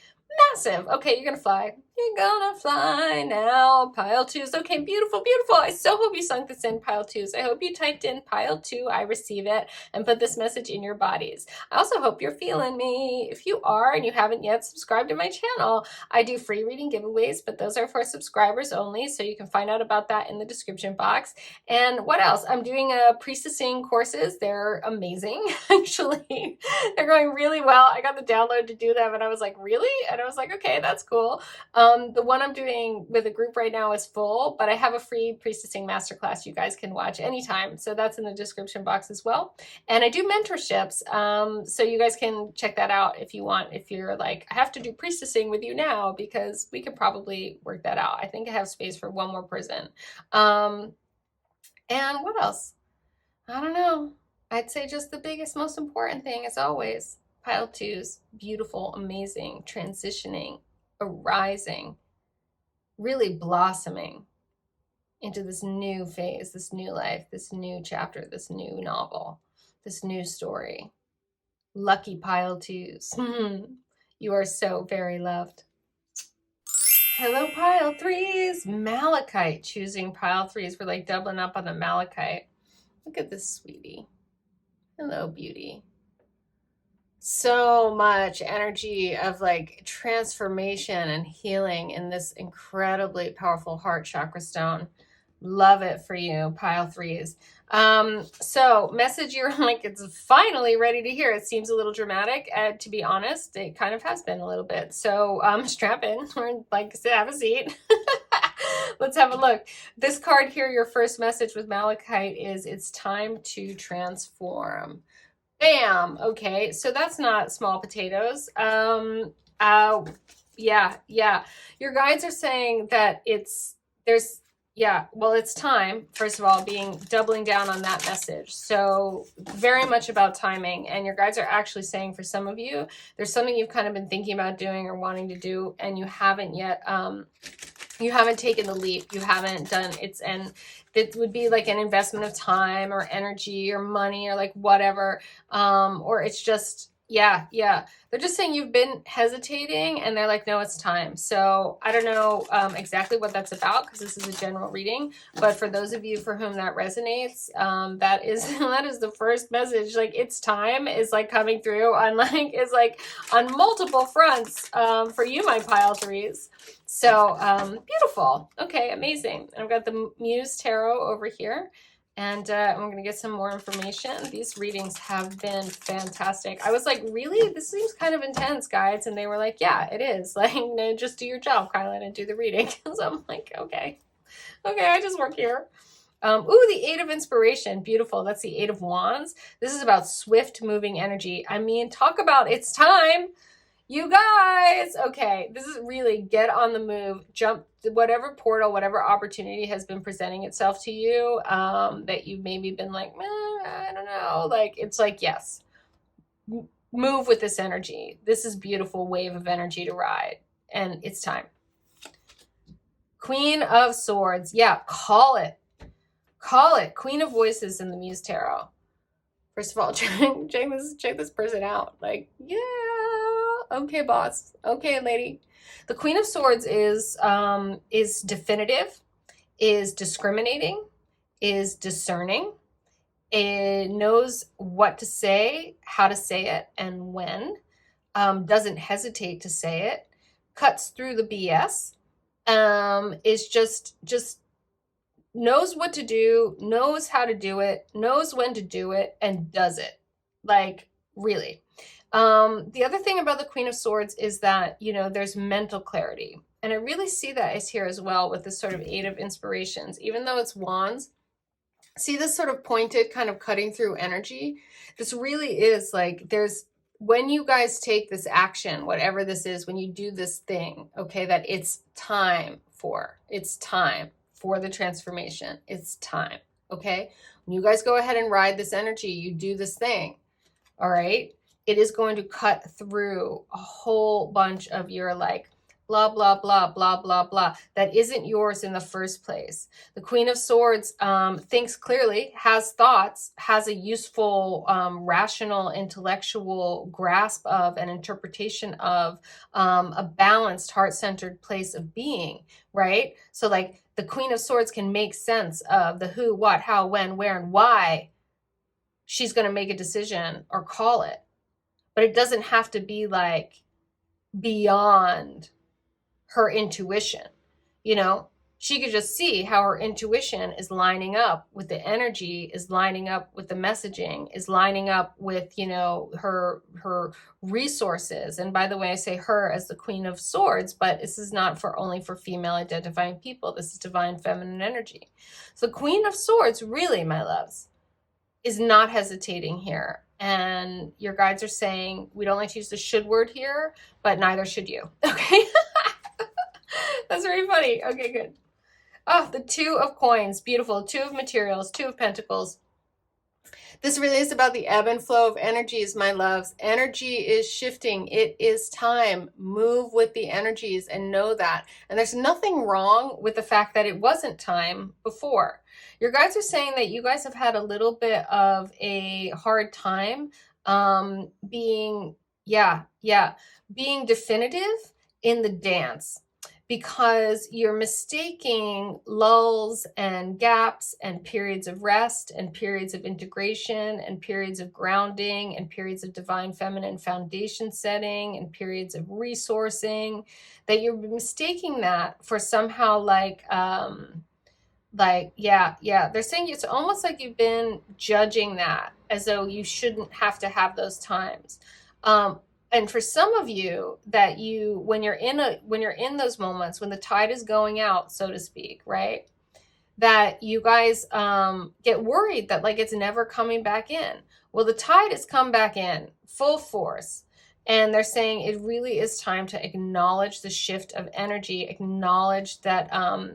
massive. Okay, you're gonna fly. You're gonna fly now, pile twos. Okay, beautiful, beautiful. I so hope you sunk this in, pile twos. I hope you typed in pile two, I receive it, and put this message in your bodies. I also hope you're feeling me. If you are and you haven't yet subscribed to my channel, I do free reading giveaways, but those are for subscribers only, so you can find out about that in the description box. And what else? I'm doing priestessing courses. They're amazing, actually. They're going really well. I got the download to do them, and I was like, really? And I was like, okay, that's cool. The one I'm doing with a group right now is full, but I have a free priestessing masterclass you guys can watch anytime. So that's in the description box as well. And I do mentorships. So you guys can check that out if you want. If you're like, I have to do priestessing with you now, because we can probably work that out. I think I have space for one more person. And what else? I don't know. I'd say just the biggest, most important thing as always, pile twos, beautiful, amazing, transitioning, arising, really blossoming into this new phase, this new life, this new chapter, this new novel, this new story. Lucky pile twos. You are so very loved. Hello, pile threes. Malachite, choosing pile threes. We're like doubling up on the malachite. Look at this sweetie. Hello, beauty. So much energy of like transformation and healing in this incredibly powerful heart chakra stone. Love it for you, pile threes. So message you're like, it's finally ready to hear. It seems a little dramatic, and to be honest, it kind of has been a little bit. So strap in, or like have a seat. Let's have a look. This card here, your first message with malachite is, it's time to transform. Bam. Okay, so that's not small potatoes. Yeah, yeah. Your guides are saying that it's time, first of all, doubling down on that message. So very much about timing. And your guides are actually saying for some of you, there's something you've kind of been thinking about doing or wanting to do, and you haven't yet, you haven't taken the leap. You haven't done it. And it would be like an investment of time or energy or money or like whatever. Or it's just, yeah. They're just saying you've been hesitating, and they're like, no, it's time. So I don't know exactly what that's about, because this is a general reading. But for those of you for whom that resonates, that is that is the first message. Like, it's time is like coming through on on multiple fronts for you, my pile threes. So beautiful. Okay, amazing. And I've got the Muse Tarot over here. And I'm going to get some more information. These readings have been fantastic. I was like, really? This seems kind of intense, guys. And they were like, yeah, it is. Like, no, just do your job, Kylan, and do the reading. So I'm like, okay, I just work here. The Eight of Inspiration. Beautiful. That's the Eight of Wands. This is about swift moving energy. I mean, talk about it's time. You guys, okay, this is really get on the move, jump whatever portal, whatever opportunity has been presenting itself to you, that you've maybe been like, I don't know, like, it's like, yes, move with this energy. This is beautiful wave of energy to ride, and it's time. Queen of Swords. Yeah, call it. Queen of Voices in the Muse Tarot. First of all, check this person out. Like, yeah. Okay, boss. Okay, lady. The Queen of Swords is definitive, is discriminating, is discerning. It knows what to say, how to say it, and when. Doesn't hesitate to say it. Cuts through the BS. Is just knows what to do, knows how to do it, knows when to do it, and does it. Like, really. The other thing about the Queen of Swords is that, there's mental clarity. And I really see that is here as well with this sort of Eight of Inspirations. Even though it's wands, see this sort of pointed kind of cutting through energy? This really is like, when you guys take this action, whatever this is, when you do this thing, okay, that it's time for the transformation. It's time, okay? When you guys go ahead and ride this energy, you do this thing, all right? It is going to cut through a whole bunch of your like blah, blah, blah, blah, blah, blah, that isn't yours in the first place. The Queen of Swords thinks clearly, has thoughts, has a useful, rational, intellectual grasp of and interpretation of a balanced, heart-centered place of being, right? So like the Queen of Swords can make sense of the who, what, how, when, where, and why she's going to make a decision or call it. But it doesn't have to be like beyond her intuition. She could just see how her intuition is lining up with the energy, is lining up with the messaging, is lining up with, her resources. And by the way, I say her as the Queen of Swords, but this is not only for female identifying people. This is divine feminine energy. So Queen of Swords, really, my loves, is not hesitating here. And your guides are saying, we don't like to use the should word here, but neither should you. Okay. That's very funny. Okay, good. Oh, the Two of Coins. Beautiful. Two of Materials. Two of Pentacles. This really is about the ebb and flow of energies, my loves. Energy is shifting. It is time. Move with the energies and know that. And there's nothing wrong with the fact that it wasn't time before. Your guides are saying that you guys have had a little bit of a hard time being definitive in the dance, because you're mistaking lulls and gaps and periods of rest and periods of integration and periods of grounding and periods of divine feminine foundation setting and periods of resourcing, that you're mistaking that for somehow they're saying it's almost like you've been judging that as though you shouldn't have to have those times. And for some of you, that when you're in those moments, when the tide is going out, so to speak, right, that you guys get worried that like it's never coming back in. Well, the tide has come back in full force. And they're saying it really is time to acknowledge the shift of energy, acknowledge that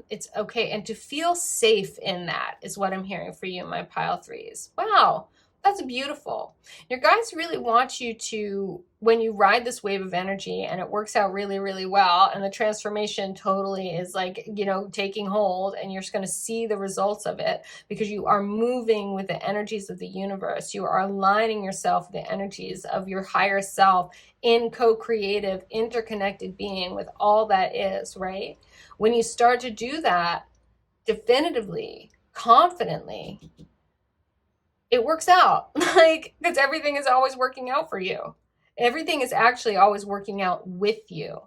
it's okay, and to feel safe in that is what I'm hearing for you, my pile threes. Wow, that's beautiful. Your guys really want you to, when you ride this wave of energy and it works out really, really well, and the transformation totally is like, you know, taking hold, and you're just going to see the results of it because you are moving with the energies of the universe. You are aligning yourself with the energies of your higher self in co-creative, interconnected being with all that is, right? When you start to do that definitively, confidently, it works out. Like, because everything is always working out for you. Everything is actually always working out with you.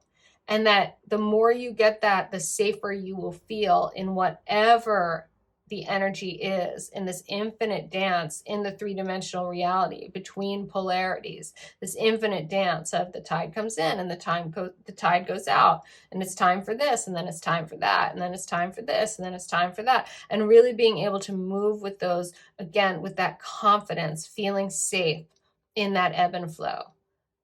And that the more you get that, the safer you will feel in whatever the energy is in this infinite dance in the three-dimensional reality between polarities, this infinite dance of the tide comes in and the tide goes out, and it's time for this, and then it's time for that, and then it's time for this, and then it's time for that, and really being able to move with those, again, with that confidence, feeling safe in that ebb and flow.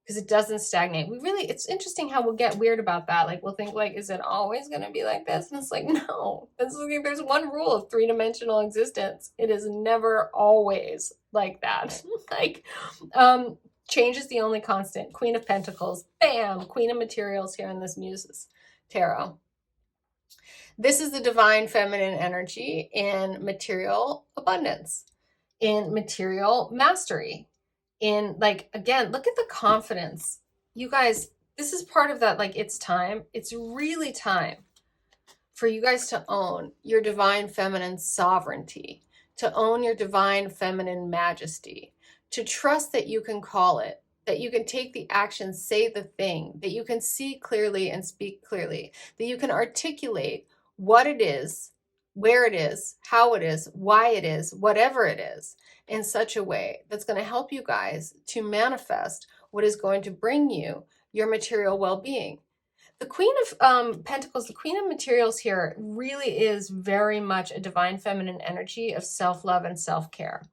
Because it doesn't stagnate. It's interesting how we'll get weird about that. Like, we'll think, like, is it always going to be like this? And it's like, no. There's one rule of three-dimensional existence. It is never always like that. Like, change is the only constant. Queen of Pentacles. Bam! Queen of Materials here in this Muses Tarot. This is the divine feminine energy in material abundance, in material mastery. In, like, again, look at the confidence. You guys, this is part of that, like, it's time. It's really time for you guys to own your divine feminine sovereignty, to own your divine feminine majesty, to trust that you can call it, that you can take the action, say the thing, that you can see clearly and speak clearly, that you can articulate what it is, where it is, how it is, why it is, whatever it is, in such a way that's going to help you guys to manifest what is going to bring you your material well-being. The Queen of Pentacles, the Queen of Materials here really is very much a divine feminine energy of self-love and self-care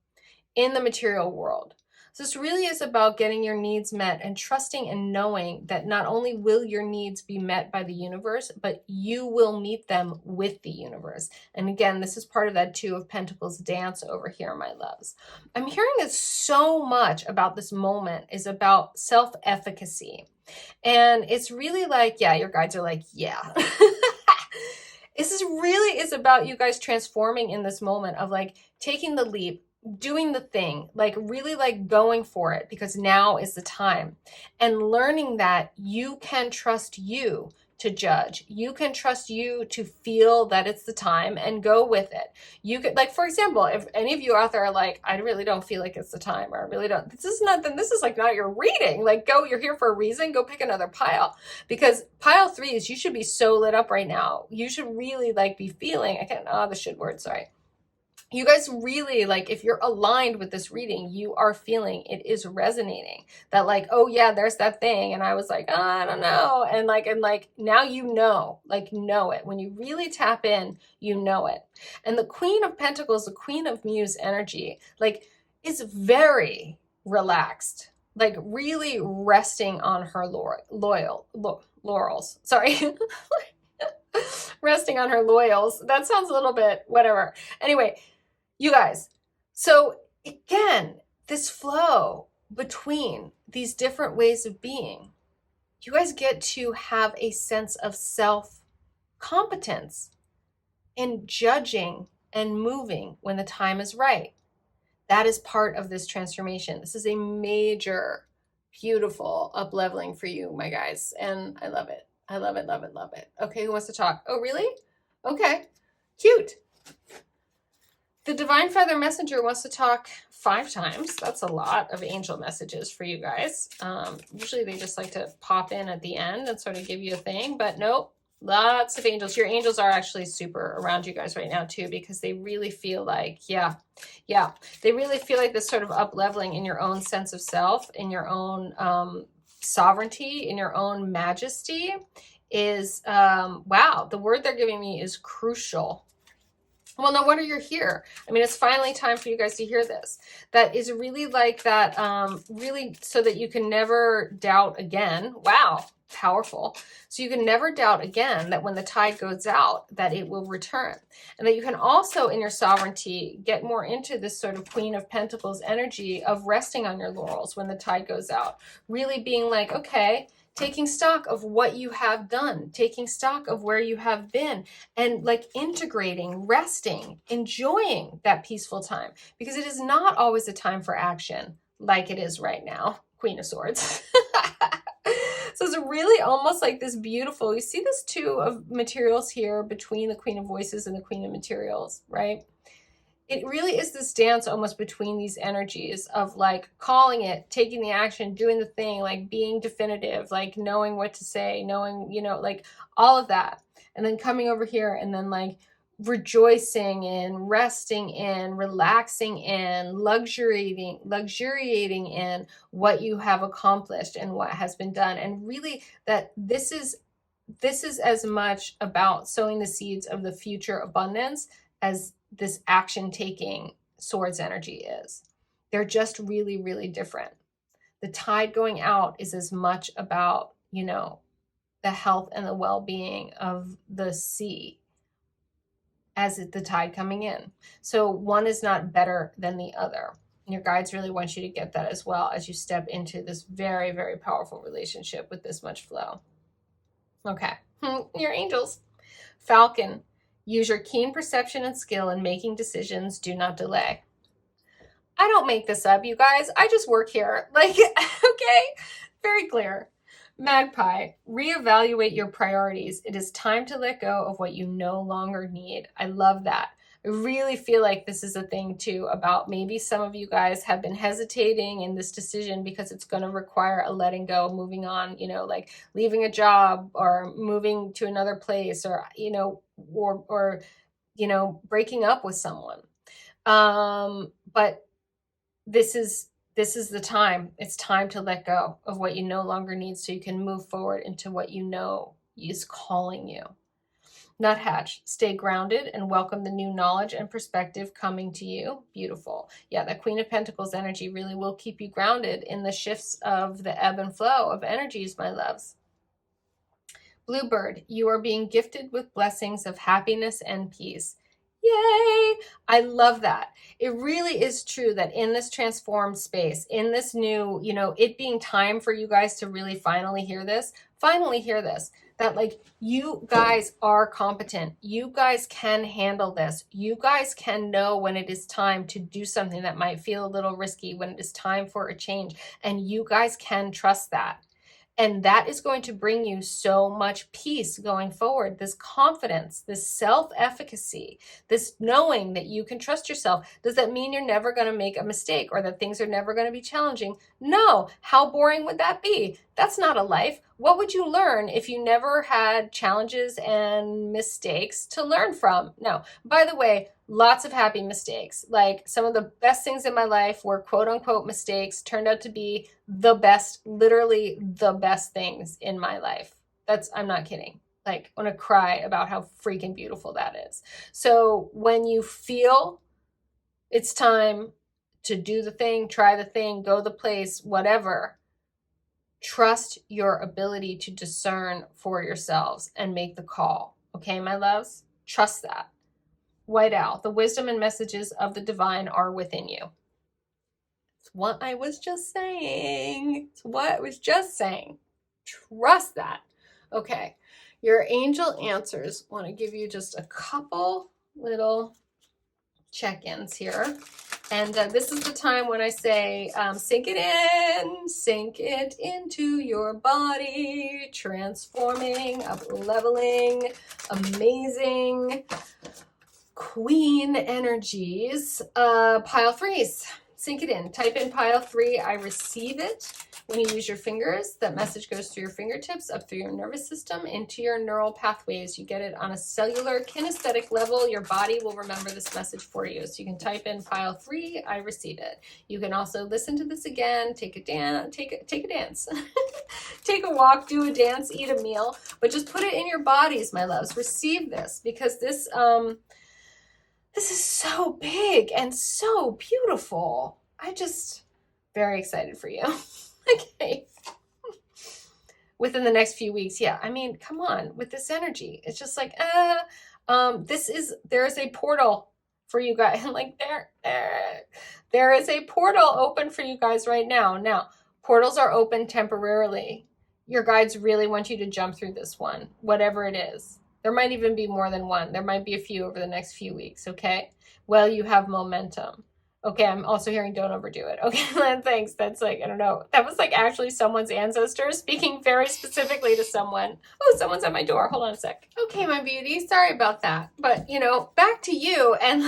in the material world. So this really is about getting your needs met and trusting and knowing that not only will your needs be met by the universe, but you will meet them with the universe. And again, this is part of that Two of Pentacles dance over here, my loves. I'm hearing that so much about this moment is about self-efficacy. And it's really like, yeah, your guides are like, yeah. This really is about you guys transforming in this moment of, like, taking the leap, doing the thing, like, really, like, going for it, because now is the time, and learning that you can trust you to judge. You can trust you to feel that it's the time and go with it. You could, like, for example, if any of you out there are like, I really don't feel like it's the time, or I really don't, this is like not your reading. Like, go, you're here for a reason, go pick another pile, because pile threes, you should be so lit up right now. You should really, like, be feeling, the should word, sorry. You guys really, like, if you're aligned with this reading, you are feeling it is resonating, that, like, oh yeah, there's that thing, and I was like, oh, I don't know, and now you know, like, know it. When you really tap in, you know it. And the Queen of Pentacles, the Queen of Muse energy, like, is very relaxed, like, really resting on her laurels. Sorry. Resting on her loyals. That sounds a little bit whatever. Anyway, you guys, so again, this flow between these different ways of being, you guys get to have a sense of self-competence in judging and moving when the time is right. That is part of this transformation. This is a major, beautiful up-leveling for you, my guys, and I love it. I love it, love it, love it. Okay, who wants to talk? Oh, really? Okay, cute. The Divine Feather Messenger wants to talk 5 times. That's a lot of angel messages for you guys. Usually they just like to pop in at the end and sort of give you a thing, but nope, lots of angels. Your angels are actually super around you guys right now too, because they really feel like, yeah, they really feel like this sort of up-leveling in your own sense of self, in your own sovereignty, in your own majesty is, wow, the word they're giving me is crucial. Well, no wonder you're here. I mean, it's finally time for you guys to hear this. That is really like that, really so that you can never doubt again. Wow, powerful. So you can never doubt again that when the tide goes out, that it will return. And that you can also, in your sovereignty, get more into this sort of Queen of Pentacles energy of resting on your laurels when the tide goes out. Really being like, okay, taking stock of what you have done, taking stock of where you have been, and like integrating, resting, enjoying that peaceful time, because it is not always a time for action like it is right now. Queen of Swords. So it's really almost like this beautiful, you see this two of materials here between the Queen of Voices and the Queen of Materials, right? It really is this dance almost between these energies of like calling it, taking the action, doing the thing, like being definitive, like knowing what to say, knowing, you know, like all of that. And then coming over here and then like rejoicing in, resting in, relaxing in, luxuriating in what you have accomplished and what has been done. And really that this is as much about sowing the seeds of the future abundance as this action taking swords energy is. They're just really, really different. The tide going out is as much about, you know, the health and the well-being of the sea as the tide coming in. So one is not better than the other. And your guides really want you to get that as well as you step into this very, very powerful relationship with this much flow. Okay, your angels. Falcon, use your keen perception and skill in making decisions. Do not delay. I don't make this up, you guys. I just work here. Like, okay, very clear. Magpie, reevaluate your priorities. It is time to let go of what you no longer need. I love that. I really feel like this is a thing too about maybe some of you guys have been hesitating in this decision because it's going to require a letting go, moving on, you know, like leaving a job or moving to another place or, you know, or you know, breaking up with someone. But this is the time. It's time to let go of what you no longer need so you can move forward into what you know is calling you. Nuthatch, stay grounded and welcome the new knowledge and perspective coming to you. Beautiful. Yeah, that Queen of Pentacles energy really will keep you grounded in the shifts of the ebb and flow of energies, my loves. Bluebird, you are being gifted with blessings of happiness and peace. Yay! I love that. It really is true that in this transformed space, in this new, you know, it being time for you guys to really finally hear this, that like you guys are competent. You guys can handle this. You guys can know when it is time to do something that might feel a little risky, when it is time for a change. And you guys can trust that. And that is going to bring you so much peace going forward, this confidence, this self-efficacy, this knowing that you can trust yourself. Does that mean you're never going to make a mistake or that things are never going to be challenging? No. How boring would that be? That's not a life. What would you learn if you never had challenges and mistakes to learn from? No. By the way, lots of happy mistakes. Like some of the best things in my life were quote unquote mistakes, turned out to be the best, literally the best things in my life. I'm not kidding. Like I want to cry about how freaking beautiful that is. So when you feel it's time to do the thing, try the thing, go the place, whatever, trust your ability to discern for yourselves and make the call. Okay, my loves? Trust that. White Owl, the wisdom and messages of the divine are within you. It's what I was just saying. Trust that. Okay, your angel answers. Want to give you just a couple little check-ins here. And this is the time when I say, sink it into your body, transforming, up-leveling, amazing, queen energies. Pile threes, sink it in. Type in pile 3, I receive it. When you use your fingers, that message goes through your fingertips, up through your nervous system, into your neural pathways. You get it on a cellular kinesthetic level. Your body will remember this message for you. So you can type in pile 3, I receive it. You can also listen to this again, take a dance, take a walk, do a dance, eat a meal, but just put it in your bodies, my loves. Receive this, because this, This is so big and so beautiful. Very excited for you. Okay. Within the next few weeks, yeah. I mean, come on, with this energy. It's just like, there is a portal for you guys. Like there is a portal open for you guys right now. Now, portals are open temporarily. Your guides really want you to jump through this one, whatever it is. There might even be more than one. There might be a few over the next few weeks, okay? Well, you have momentum. Okay, I'm also hearing don't overdo it. Okay, thanks. That's like, I don't know. That was like actually someone's ancestor speaking very specifically to someone. Oh, someone's at my door. Hold on a sec. Okay, my beauty. Sorry about that. But, back to you and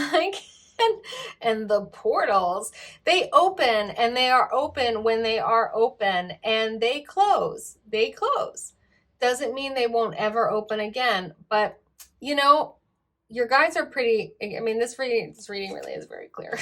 and the portals, they open and they are open when they are open and they close. They close. Doesn't mean they won't ever open again, but your guides are pretty, I mean, this reading really is very clear.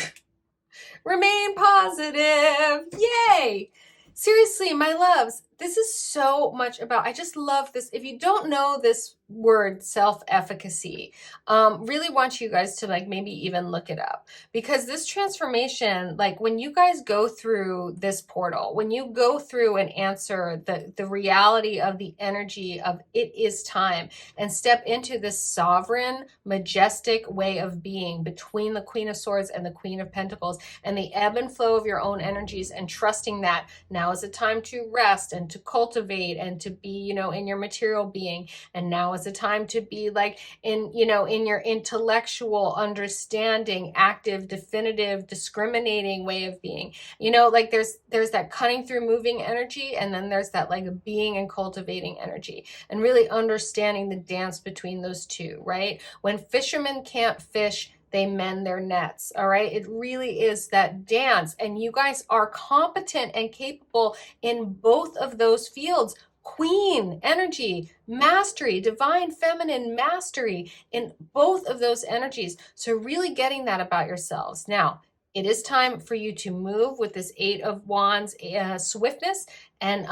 Remain positive. Yay. Seriously, my loves, this is so much about, I just love this. If you don't know this word self-efficacy, really want you guys to like maybe even look it up, because this transformation, like when you guys go through this portal, when you go through and answer the reality of the energy of it is time and step into this sovereign, majestic way of being between the Queen of Swords and the Queen of Pentacles, and the ebb and flow of your own energies, and trusting that now is a time to rest and to cultivate and to be, in your material being. And now is a time to be like in your intellectual understanding, active, definitive, discriminating way of being. Like there's that cutting through moving energy, and then there's that like being and cultivating energy, and really understanding the dance between those two, right? When fishermen can't fish, they mend their nets. All right. It really is that dance. And you guys are competent and capable in both of those fields. Queen energy, mastery, divine feminine mastery in both of those energies. So really getting that about yourselves. Now, it is time for you to move with this Eight of Wands swiftness and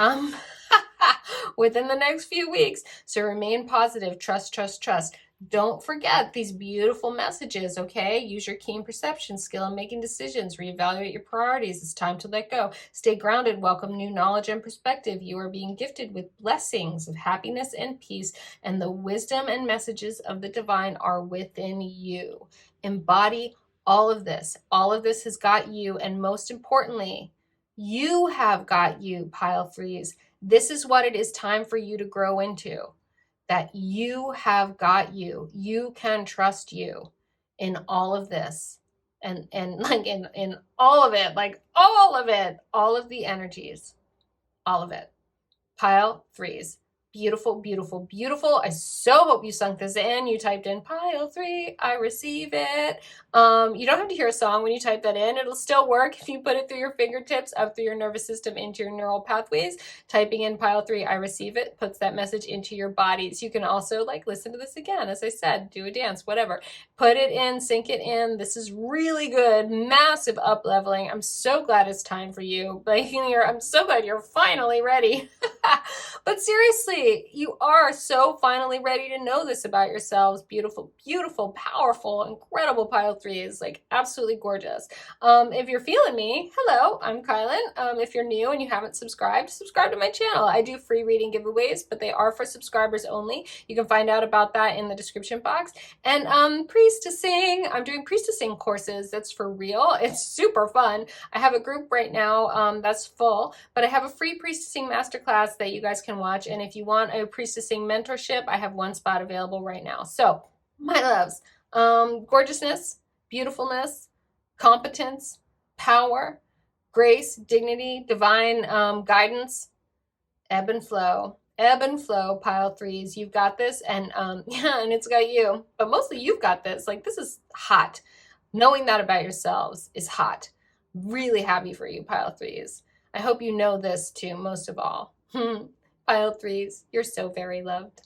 within the next few weeks. So remain positive, trust, trust, trust. Don't forget these beautiful messages, okay? Use your keen perception skill in making decisions. Reevaluate your priorities. It's time to let go. Stay grounded. Welcome new knowledge and perspective. You are being gifted with blessings of happiness and peace, and the wisdom and messages of the divine are within you. Embody all of this. All of this has got you, and most importantly, you have got you, pile threes. This is what it is time for you to grow into. That you have got you. You can trust you in all of this. And like in all of it, like all of it, all of the energies, all of it. Pile threes. Beautiful, beautiful, beautiful. I so hope you sunk this in. You typed in pile 3, I receive it. You don't have to hear a song when you type that in. It'll still work if you put it through your fingertips, up through your nervous system, into your neural pathways. Typing in pile 3, I receive it, puts that message into your bodies. You can also like listen to this again, as I said, do a dance, whatever. Put it in, sink it in. This is really good, massive up leveling. I'm so glad it's time for you. I'm so glad you're finally ready. But seriously, you are so finally ready to know this about yourselves. Beautiful, beautiful, powerful, incredible pile 3 is like absolutely gorgeous. If you're feeling me, hello, I'm Kylan. If you're new and you haven't subscribed, subscribe to my channel. I do free reading giveaways, but they are for subscribers only. You can find out about that in the description box. And priestessing, I'm doing priestessing courses. That's for real. It's super fun. I have a group right now that's full, but I have a free priestessing masterclass that you guys can watch. And if you want a priestessing mentorship, I have one spot available right now. So my loves, gorgeousness, beautifulness, competence, power, grace, dignity, divine guidance, ebb and flow, pile 3s. You've got this. And yeah, and it's got you, but mostly you've got this. Like, this is hot. Knowing that about yourselves is hot. Really happy for you, pile 3s. I hope you know this too, most of all. Pile 3s, you're so very loved.